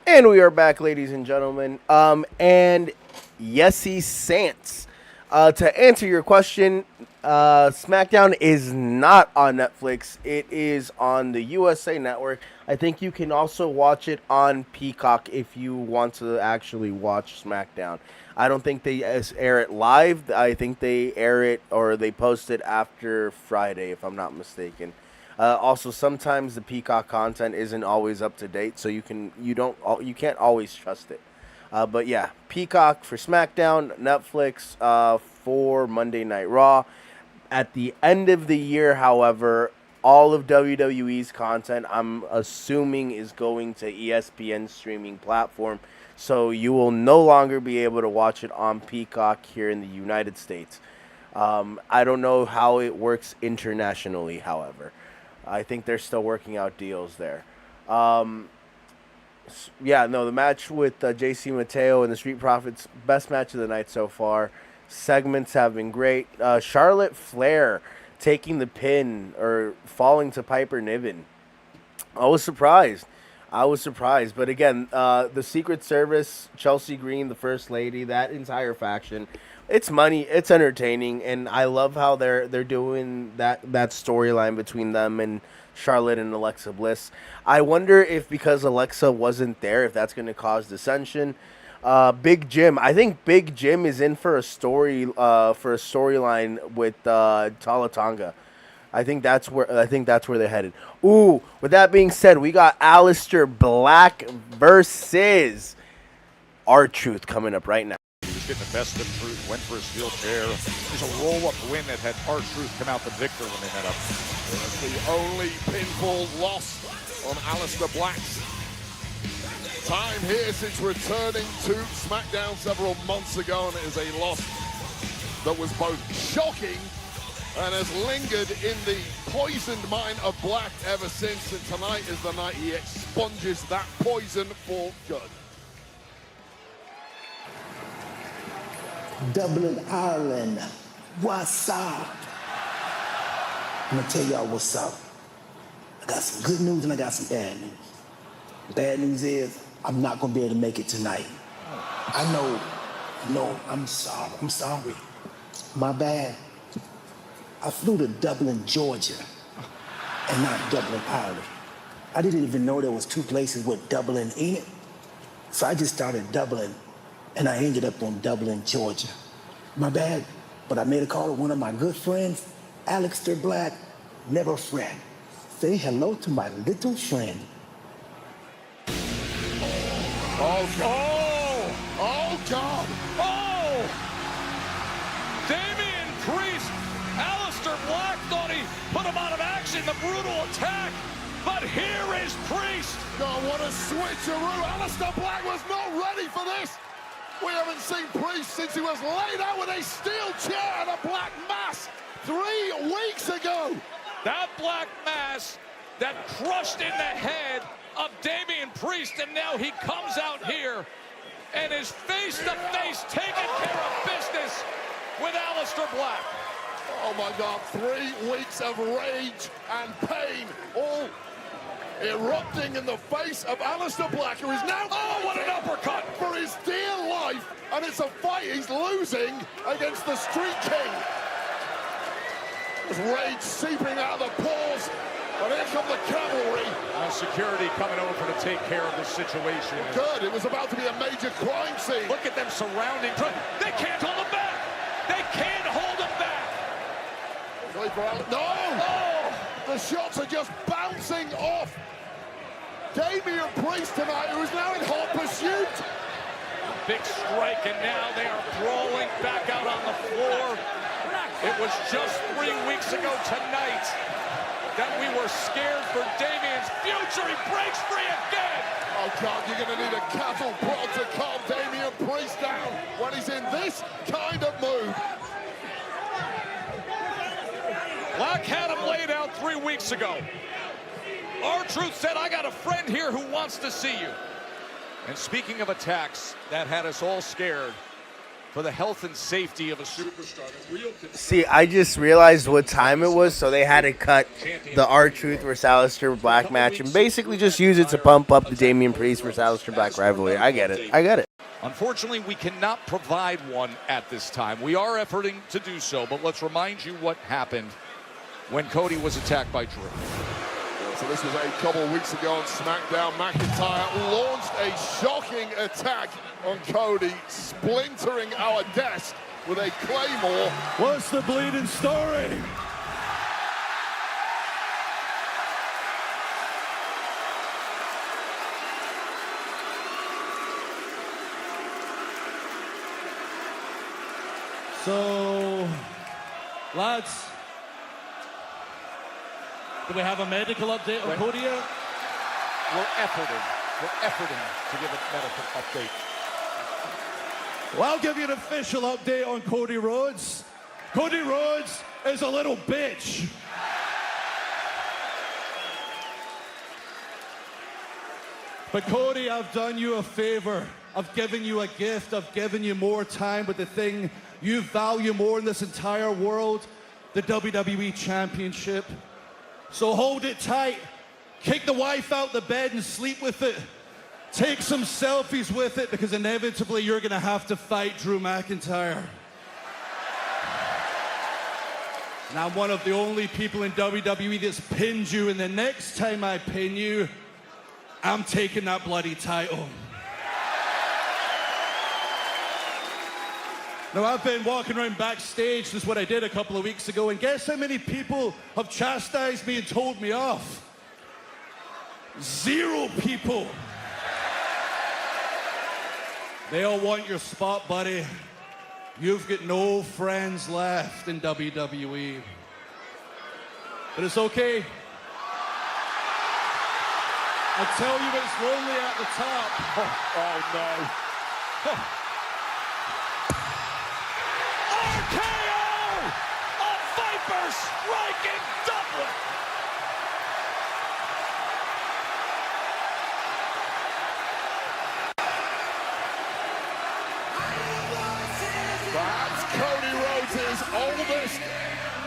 And we are back, ladies and gentlemen. And Yesy Sants. To answer your question, SmackDown is not on Netflix. It is on the USA Network. I think you can also watch it on Peacock if you want to actually watch SmackDown. I don't think they air it live. I think they air it, or they post it after Friday, if I'm not mistaken. Also, sometimes the Peacock content isn't always up to date, so you can't always trust it. But yeah, Peacock for SmackDown, Netflix for Monday Night Raw. At the end of the year, however, all of WWE's content, I'm assuming, is going to ESPN's streaming platform, so you will no longer be able to watch it on Peacock here in the United States. I don't know how it works internationally, however. I think they're still working out deals there. Yeah, no, the match with JC Mateo and the Street Profits, best match of the night so far. Segments have been great. Charlotte Flair taking the pin, or falling to Piper Niven. I was surprised. But again, the Secret Service, Chelsea Green, the First Lady, that entire faction, it's money, it's entertaining, and I love how they're doing that storyline between them and Charlotte and Alexa Bliss. I wonder if, because Alexa wasn't there, if that's going to cause dissension. Big Jim, I think Big Jim is in for a storyline with Tala Tonga. I think that's where they're headed. Ooh, with that being said, we got Aleister Black versus R-Truth coming up right now. He was getting the best of Truth, went for a steel chair. There's a roll-up win that had R-Truth come out the victor when they met up. It's the only pinfall loss on Aleister Black's time here since returning to SmackDown several months ago, and it is a loss that was both shocking and has lingered in the poisoned mind of Black ever since, and tonight is the night he expunges that poison for good. Dublin, Ireland, what's up? I'm gonna tell y'all what's up. I got some good news and I got some bad news. Bad news is, I'm not gonna be able to make it tonight. I know, I'm sorry. My bad. I flew to Dublin, Georgia, and not Dublin, Ireland. I didn't even know there was two places with Dublin in it. So I just started Dublin, and I ended up on Dublin, Georgia. My bad, but I made a call to one of my good friends, Aleister Black, never fret. Say hello to my little friend. Oh, God. Oh, God. Oh! Damian Priest. Aleister Black thought he put him out of action. The brutal attack. But here is Priest. God, what a switcheroo. Aleister Black was not ready for this. We haven't seen Priest since he was laid out with a steel chair and a black mass 3 weeks ago. That black mass that crushed in the head of Damian Priest, and now he comes out here and is face-to-face taking care of business with Aleister Black. Oh my God, 3 weeks of rage and pain, all erupting in the face of Aleister Black, who is now what an uppercut for his dear life, and it's a fight he's losing against the Street King. There's rage seeping out of the pores. And here come the cavalry. Security coming over to take care of the situation. Good, it was about to be a major crime scene. Look at them surrounding. They can't hold him back. They can't hold him back. No! Oh. The shots are just bouncing off. Damian Priest tonight, who is now in hot pursuit. Big strike, and now they are brawling back out on the floor. It was just 3 weeks ago tonight that we were scared for Damian's future. He breaks free again. Oh, God, you're going to need a cattle prod to calm Damian Priest down when he's in this kind of mood. Black had him laid out 3 weeks ago. R-Truth said, I got a friend here who wants to see you. And speaking of attacks that had us all scared, for the health and safety of a superstar. See, I just realized what time it was, so they had to cut the R-Truth versus Aleister Black match and basically just use it to pump up the Damian Priest versus Aleister Black rivalry. I get it. I get it. Unfortunately, we cannot provide one at this time. We are efforting to do so, but let's remind you what happened when Cody was attacked by Drew. So this was a couple of weeks ago on SmackDown. McIntyre launched a shocking attack on Cody, splintering our desk with a claymore. What's the bleeding story? So, lads, do we have a medical update on Cody yet? We're efforting to give a medical update. Well, I'll give you an official update on Cody Rhodes. Cody Rhodes is a little bitch. But Cody, I've done you a favor. I've given you a gift. I've given you more time with the thing you value more in this entire world, the WWE Championship. So hold it tight. Kick the wife out the bed and sleep with it. Take some selfies with it, because inevitably you're going to have to fight Drew McIntyre. And I'm one of the only people in WWE that's pinned you, and the next time I pin you, I'm taking that bloody title. Now, I've been walking around backstage, this is what I did a couple of weeks ago, and guess how many people have chastised me and told me off? 0 people. They all want your spot, buddy. You've got no friends left in WWE. But it's okay. I tell you, it's lonely at the top. Oh no. RKO! A Viper strike in Dublin! Perhaps Cody Rhodes' oldest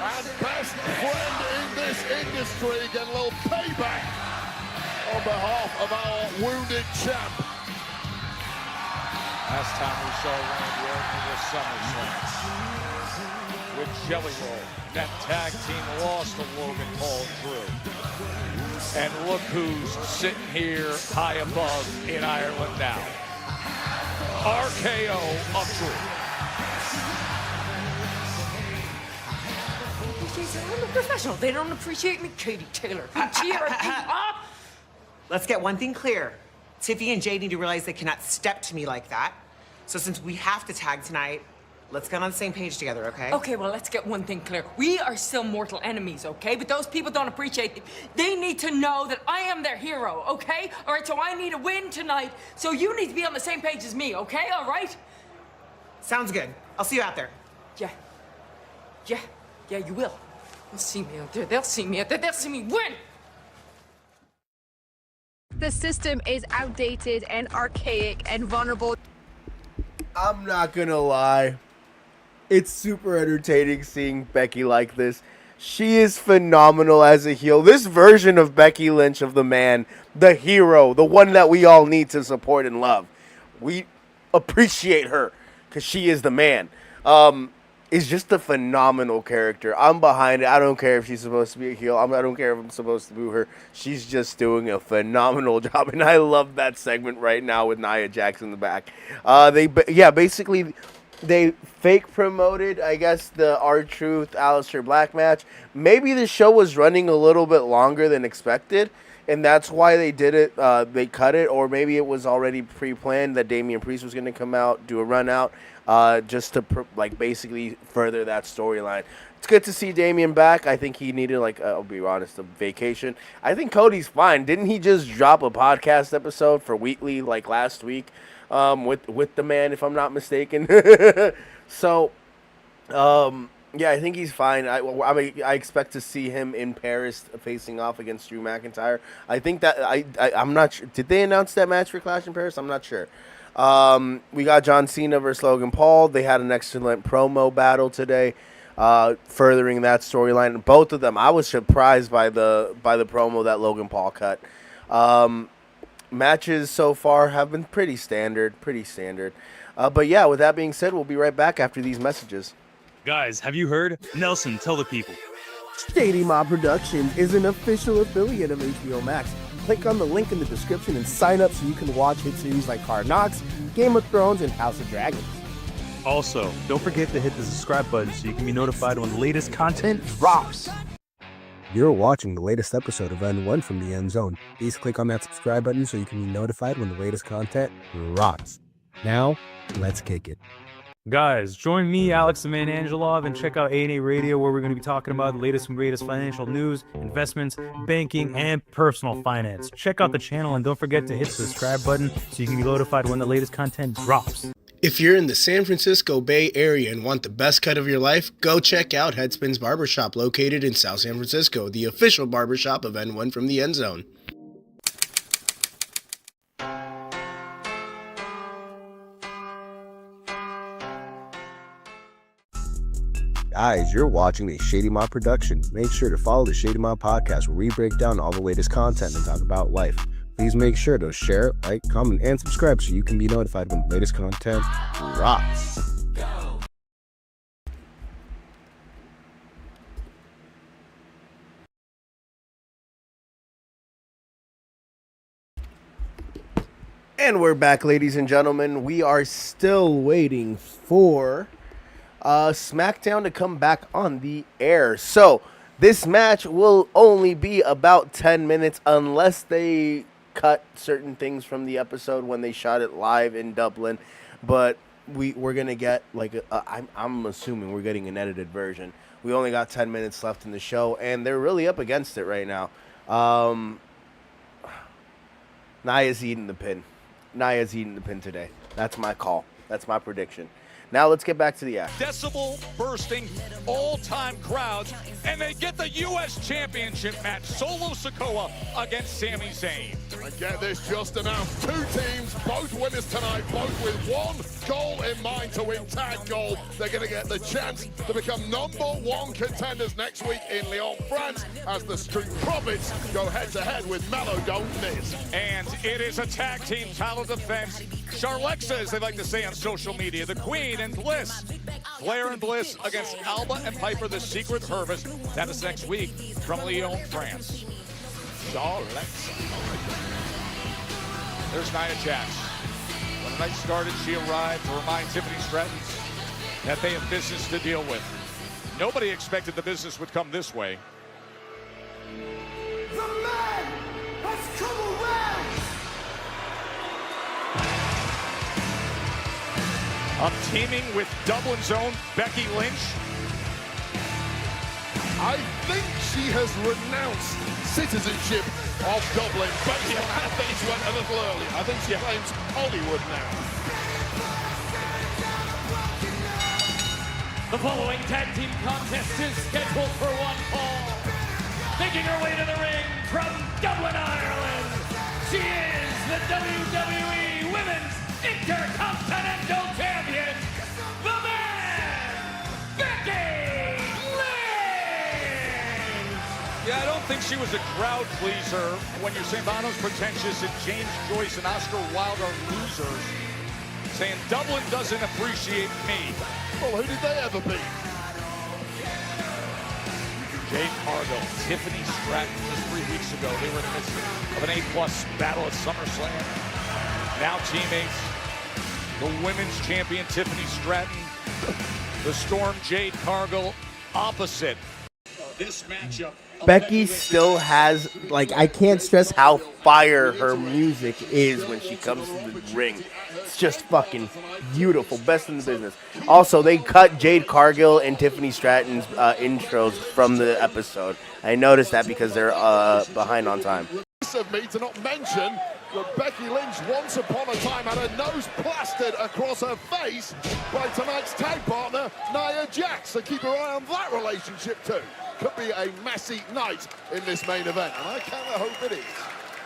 and best friend in this industry getting a little payback on behalf of our wounded champ. Last time we saw Randy Orton was SummerSlam with Jelly Roll. That tag team lost to Logan Paul and Drew. And look who's sitting here high above in Ireland now. RKO of Drew. Jason, I'm a professional. They don't appreciate me. Katie Taylor. Let's get one thing clear. Tiffy and Jade need to realize they cannot step to me like that. So since we have to tag tonight, let's get on the same page together, okay? Okay, well, let's get one thing clear. We are still mortal enemies, okay? But those people don't appreciate it. They need to know that I am their hero, okay? All right, so I need a win tonight. So you need to be on the same page as me, okay? All right? Sounds good. I'll see you out there. Yeah, you will. They'll see me out there. They'll see me out there. They'll see me win. The system is outdated and archaic and vulnerable. I'm not gonna lie. It's super entertaining seeing Becky like this. She is phenomenal as a heel. This version of Becky Lynch of the man, the hero, the one that we all need to support and love. We appreciate her because she is the man. Is just a phenomenal character. I'm behind it. I don't care if she's supposed to be a heel. I don't care if I'm supposed to boo her. She's just doing a phenomenal job, and I love that segment right now with Nia Jax in the back. Basically, they fake promoted, I guess, the R-Truth Aleister Black match. Maybe the show was running a little bit longer than expected, and that's why they did it. They cut it, or maybe it was already pre-planned that Damian Priest was going to come out, do a run out. Just to basically further that storyline. It's good to see Damian back. I think he needed, I'll be honest, a vacation. I think Cody's fine. Didn't he just drop a podcast episode for Wheatley last week with the man, if I'm not mistaken? So, I think he's fine. I expect to see him in Paris facing off against Drew McIntyre. I think that I'm not sure. Did they announce that match for Clash in Paris? I'm not sure. We got John Cena versus Logan Paul. They had an excellent promo battle today, furthering that storyline. Both of them, I was surprised by the promo that Logan Paul cut. Matches so far have been pretty standard. But yeah, with that being said, we'll be right back after these messages. Guys, have you heard? Nelson, tell the people. Shady Mob Productions is an official affiliate of HBO Max. Click on the link in the description and sign up so you can watch hit series like Hard Knocks, Game of Thrones, and House of Dragons. Also, don't forget to hit the subscribe button so you can be notified when the latest content drops. You're watching the latest episode of N1 from the End Zone. Please click on that subscribe button so you can be notified when the latest content drops. Now, let's kick it. Guys, join me, Alex the Man Angelov, and check out A&A Radio, where we're going to be talking about the latest and greatest financial news, investments, banking, and personal finance. Check out the channel and don't forget to hit the subscribe button so you can be notified when the latest content drops. If you're in the San Francisco Bay Area and want the best cut of your life, go check out Headspins Barbershop, located in South San Francisco, the official barbershop of N1 from the End Zone. Guys, you're watching the Shady Mob Productions. Make sure to follow the Shady Mob Podcast, where we break down all the latest content and talk about life. Please make sure to share, like, comment, and subscribe so you can be notified when the latest content drops. And we're back, ladies and gentlemen. We are still waiting for SmackDown to come back on the air. So this match will only be about 10 minutes unless they cut certain things from the episode when they shot it live in Dublin. But we're gonna get I'm assuming we're getting an edited version. We only got 10 minutes left in the show, and they're really up against it right now. Nia's eating the pin. Nia's eating the pin today. That's my call. That's my prediction. Now let's get back to the act. Decibel bursting, all-time crowds, and they get the U.S. Championship match. Solo Sikoa against Sami Zayn. And get this just announced. Two teams, both winners tonight, both with one goal in mind to win tag gold. They're going to get the chance to become #1 contenders next week in Lyon, France, as the Street Profits go head-to-head with Melo, don't miss. And it is a tag team title defense. Charlexa, as they like to say on social media, the Queen and Bliss. Flair and Bliss against Alba and Piper, the Secret Harvest. That is next week from Lyon, France. Charlexa. There's Nia Jax. When the night started, she arrived to remind Tiffany Stratton that they have business to deal with. Nobody expected the business would come this way. The man has come around! I'm teaming with Dublin's own Becky Lynch. I think she has renounced citizenship of Dublin, but yeah, I think she went a little early. I think she claims Hollywood now. The following tag team contest is scheduled for one fall. Making her way to the ring from Dublin, Ireland, she is the WWE Women's Intercontinental Champion, the man, Becky Lynch! Yeah, I don't think she was a crowd pleaser when you're saying Bono's pretentious and James Joyce and Oscar Wilde are losers. Saying Dublin doesn't appreciate me. Well, who did they ever beat? Jade Cargill, Tiffany Stratton just 3 weeks ago. They were in the midst of an A-plus battle at SummerSlam. Now teammates, the women's champion Tiffany Stratton, the Storm Jade Cargill opposite. This matchup. Becky still has, like, I can't stress how fire her music is when she comes to the ring. It's just fucking beautiful. Best in the business. Also, they cut Jade Cargill and Tiffany Stratton's intros from the episode. I noticed that because they're behind on time. Of me to not mention that Becky Lynch once upon a time had her nose plastered across her face by tonight's tag partner, Nia Jax. So keep your eye on that relationship too. Could be a messy night in this main event, and I kind of hope it is.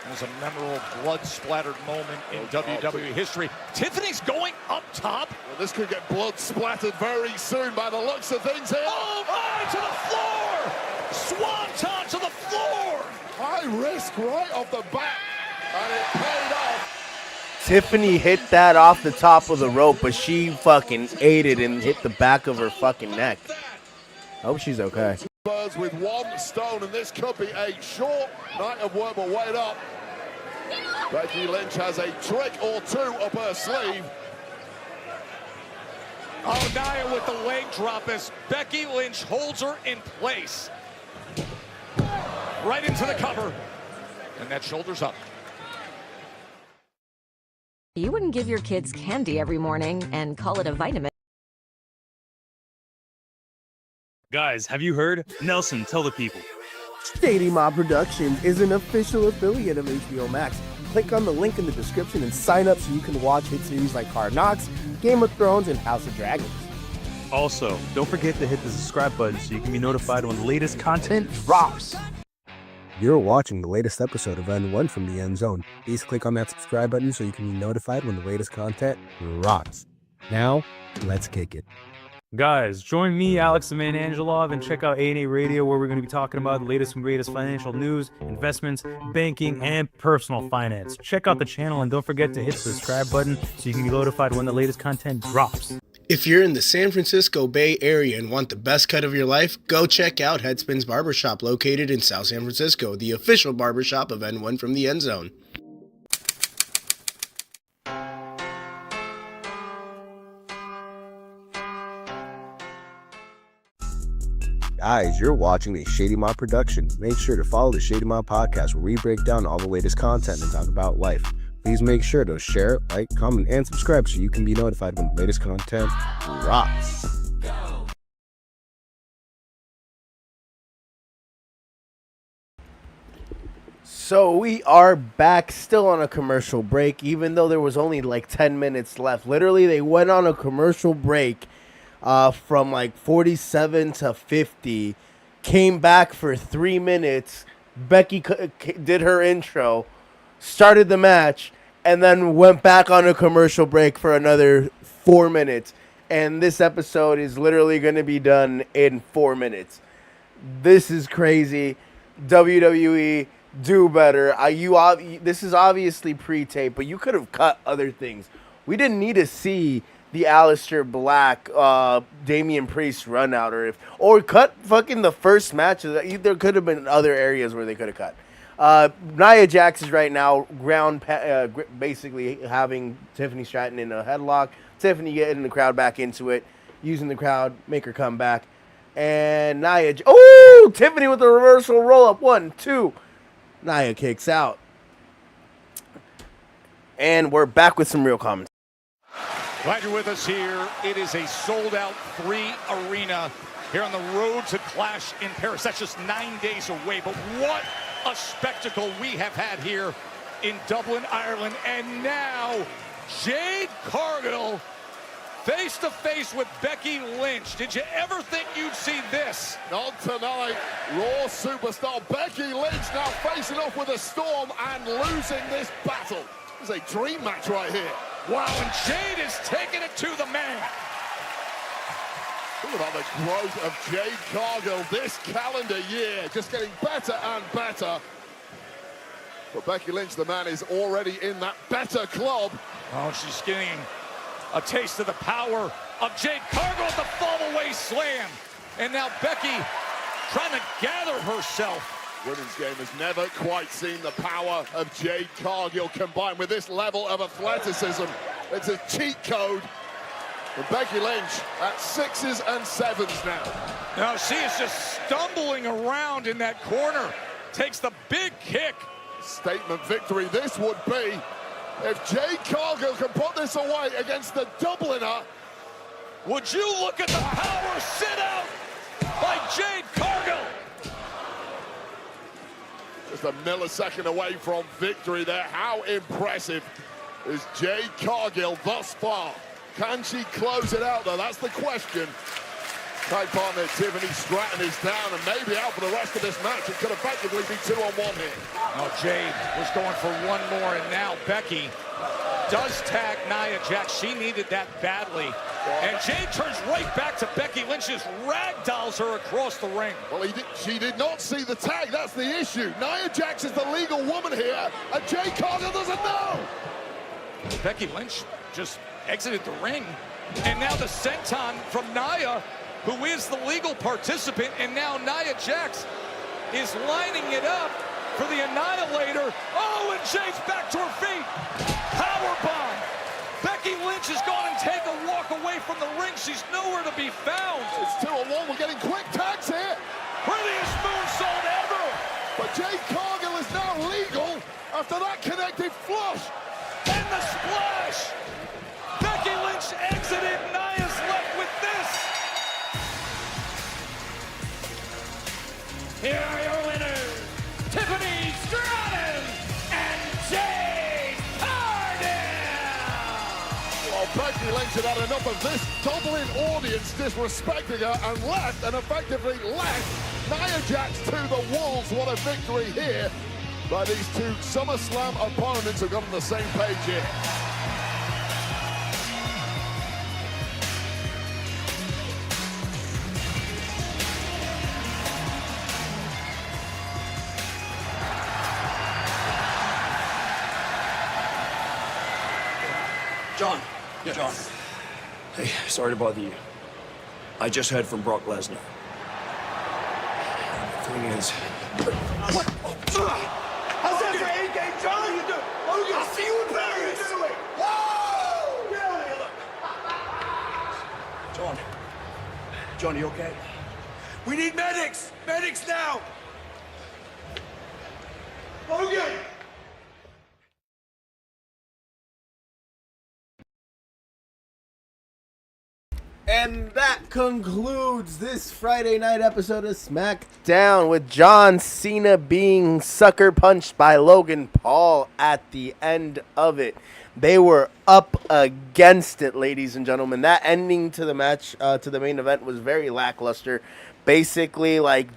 It was a memorable blood-splattered moment in WWE history. Tiffany's going up top. Well, this could get blood-splattered very soon by the looks of things here. Oh, my, to the floor! Swanton to the floor! High risk right off the bat, and it paid off. Tiffany hit that off the top of the rope, but she fucking ate it and hit the back of her fucking neck. I hope she's okay. Birds with one stone, and this could be a short night of work, but wait up. Becky Lynch has a trick or two up her sleeve. Oh, Nia with the leg drop as Becky Lynch holds her in place. Right into the cover. And that shoulder's up. You wouldn't give your kids candy every morning and call it a vitamin. Guys, have you heard? Nelson, tell the people. Shady Mob Productions is an official affiliate of HBO Max. Click on the link in the description and sign up so you can watch hit series like Hard Knocks, Game of Thrones, and House of Dragons. Also, don't forget to hit the subscribe button so you can be notified when the latest content drops. You're watching the latest episode of N1 from the End Zone. Please click on that subscribe button so you can be notified when the latest content drops. Now, let's kick it. Guys, join me, Alex the Man Angelov, and check out A&A Radio, where we're going to be talking about the latest and greatest financial news, investments, banking, and personal finance. Check out the channel and don't forget to hit the subscribe button so you can be notified when the latest content drops. If you're in the San Francisco Bay Area and want the best cut of your life, go check out Headspins Barbershop, located in South San Francisco, the official barbershop of N1 from the End Zone. Guys, you're watching a Shady Mob production. Make sure to follow the Shady Mob podcast, where we break down all the latest content and talk about life. Please make sure to share, like, comment, and subscribe so you can be notified when the latest content drops. So we are back, still on a commercial break, even though there was only like 10 minutes left. Literally, they went on a commercial break from like 47 to 50, came back for 3 minutes. Becky did her intro, started the match, and then went back on a commercial break for another 4 minutes. And this episode is literally going to be done in 4 minutes. This is crazy. WWE, do better. This is obviously pre-tape, but you could have cut other things. We didn't need to see the Aleister Black, Damian Priest run out, or cut fucking the first match. There could have been other areas where they could have cut. Nia Jax is right now basically having Tiffany Stratton in a headlock. Tiffany getting the crowd back into it, using the crowd, make her come back. And Nia. Oh, Tiffany with the reversal roll up. 1, 2. Nia kicks out. And we're back with some real comments. Glad you're with us here. It is a sold-out 3 arena here on the road to Clash in Paris. That's just 9 days away. But what a spectacle we have had here in Dublin, Ireland. And now, Jade Cargill face-to-face with Becky Lynch. Did you ever think you'd see this? Not tonight. Raw superstar Becky Lynch now facing off with a Storm and losing this battle. It's a dream match right here. Wow, and Jade is taking it to the man. Think about the growth of Jade Cargill this calendar year. Just getting better and better. But Becky Lynch, the man, is already in that better club. Oh, she's getting a taste of the power of Jade Cargill at the fall-away slam. And now Becky trying to gather herself. Women's game has never quite seen the power of Jade Cargill combined with this level of athleticism. It's a cheat code. And Becky Lynch at 6s and 7s now. Now she is just stumbling around in that corner. Takes the big kick. Statement victory this would be. If Jade Cargill can put this away against the Dubliner. Would you look at the power sit out by Jade Cargill? Just a millisecond away from victory there. How impressive is Jade Cargill thus far? Can she close it out though? That's the question. Tag partner Tiffany Stratton is down and maybe out for the rest of this match. It could effectively be 2-on-1 here. Oh, Jade was going for one more, and now Becky does tag Nia Jax. She needed that badly. And Jade turns right back to Becky Lynch, just ragdolls her across the ring. Well, she did not see the tag. That's the issue. Nia Jax is the legal woman here, and Jade Cargill doesn't know. Becky Lynch just exited the ring. And now the senton from Nia, who is the legal participant, and now Nia Jax is lining it up for the Annihilator. Oh, and Jade's back to her feet. Powerbomb. Becky Lynch has gone and taken a walk away from the ring. She's nowhere to be found. It's 2-on-1. We're getting quick tags here. Prettiest moonsault ever. But Jade Cargill is now legal after that connected flush. And the splash. Becky Lynch exited. Nia's left with this. Here are your winners, Tiffany Stratton and Jade Cargill. Well, Becky Lynch had had enough of this Dublin audience disrespecting her and left, and effectively left Nia Jax to the wolves. What a victory here by these two SummerSlam opponents who got on the same page here. John. Yeah. John. Hey, sorry to bother you. I just heard from Brock Lesnar. The thing is... What? How's that for A-game, John? How you doing? Logan, I'll see you in Paris. How you doing? Whoa! Get out of here, look. John. John, you okay? We need medics. Medics now. Logan! And that concludes this Friday night episode of SmackDown with John Cena being sucker punched by Logan Paul at the end of it. They were up against it, ladies and gentlemen. That ending to the match, to the main event, was very lackluster. Basically, like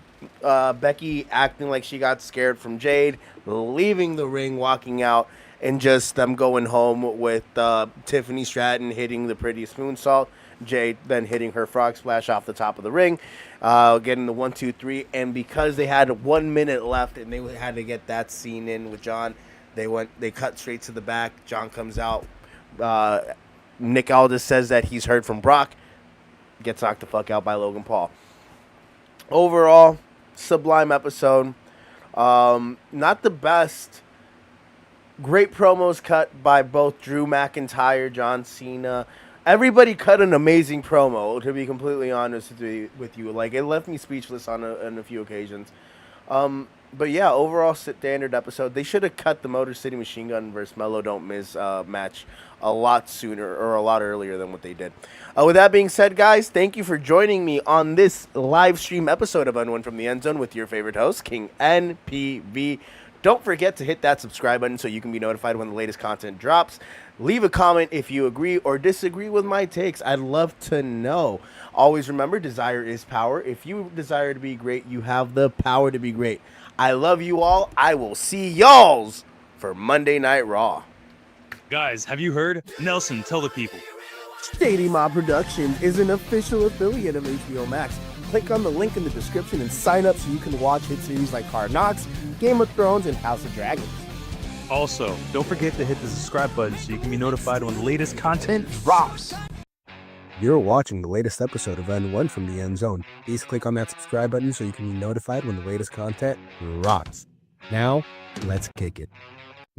Becky acting like she got scared from Jade, leaving the ring, walking out, and just them going home with Tiffany Stratton hitting the prettiest moonsault. Jade then hitting her frog splash off the top of the ring, getting the 1, 2, 3, and because they had 1 minute left and they had to get that scene in with John, they cut straight to the back. John comes out. Nick Aldis says that he's heard from Brock, gets knocked the fuck out by Logan Paul. Overall, sublime episode. Not the best. Great promos cut by both Drew McIntyre, John Cena, Everybody cut an amazing promo, to be completely honest with you. Like, it left me speechless on a few occasions. But yeah, overall standard episode. They should have cut the Motor City Machine Gun versus Melo Don't Miss match a lot sooner or a lot earlier than what they did. With that being said, guys, thank you for joining me on this live stream episode of Unwin from the End Zone with your favorite host, King N.P.V. Don't forget to hit that subscribe button so you can be notified when the latest content drops. Leave a comment if you agree or disagree with my takes. I'd love to know. Always remember, desire is power. If you desire to be great, you have the power to be great. I love you all. I will see y'alls for Monday Night Raw. Guys, have you heard? Nelson, tell the people. Shady Mob Productions is an official affiliate of HBO Max. Click on the link in the description and sign up so you can watch hit series like Hard Knocks, Game of Thrones, and House of Dragons. Also, don't forget to hit the subscribe button so you can be notified when the latest content drops. You're watching the latest episode of N1 from the End Zone. Please click on that subscribe button so you can be notified when the latest content drops. Now, let's kick it.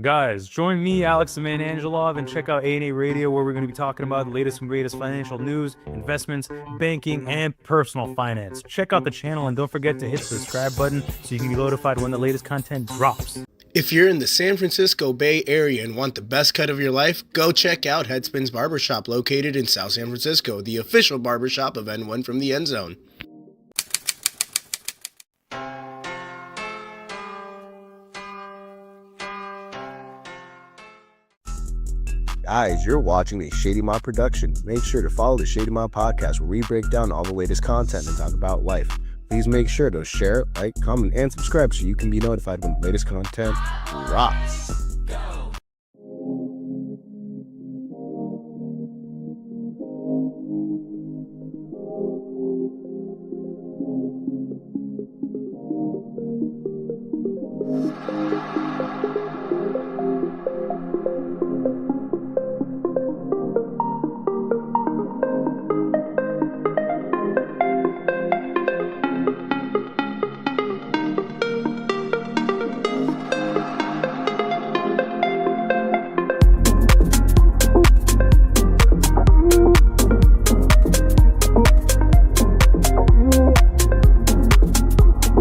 Guys, join me, Alex the Man Angelov, and check out A&A Radio, where we're going to be talking about the latest and greatest financial news, investments, banking, and personal finance. Check out the channel and don't forget to hit the subscribe button so you can be notified when the latest content drops. If you're in the San Francisco Bay Area and want the best cut of your life, go check out Headspins Barbershop, located in South San Francisco, the official barbershop of N1 from the End Zone. Guys, you're watching a Shady Mob production. Make sure to follow the Shady Mob podcast, where we break down all the latest content and talk about life. Please make sure to share, like, comment, and subscribe so you can be notified when the latest content drops.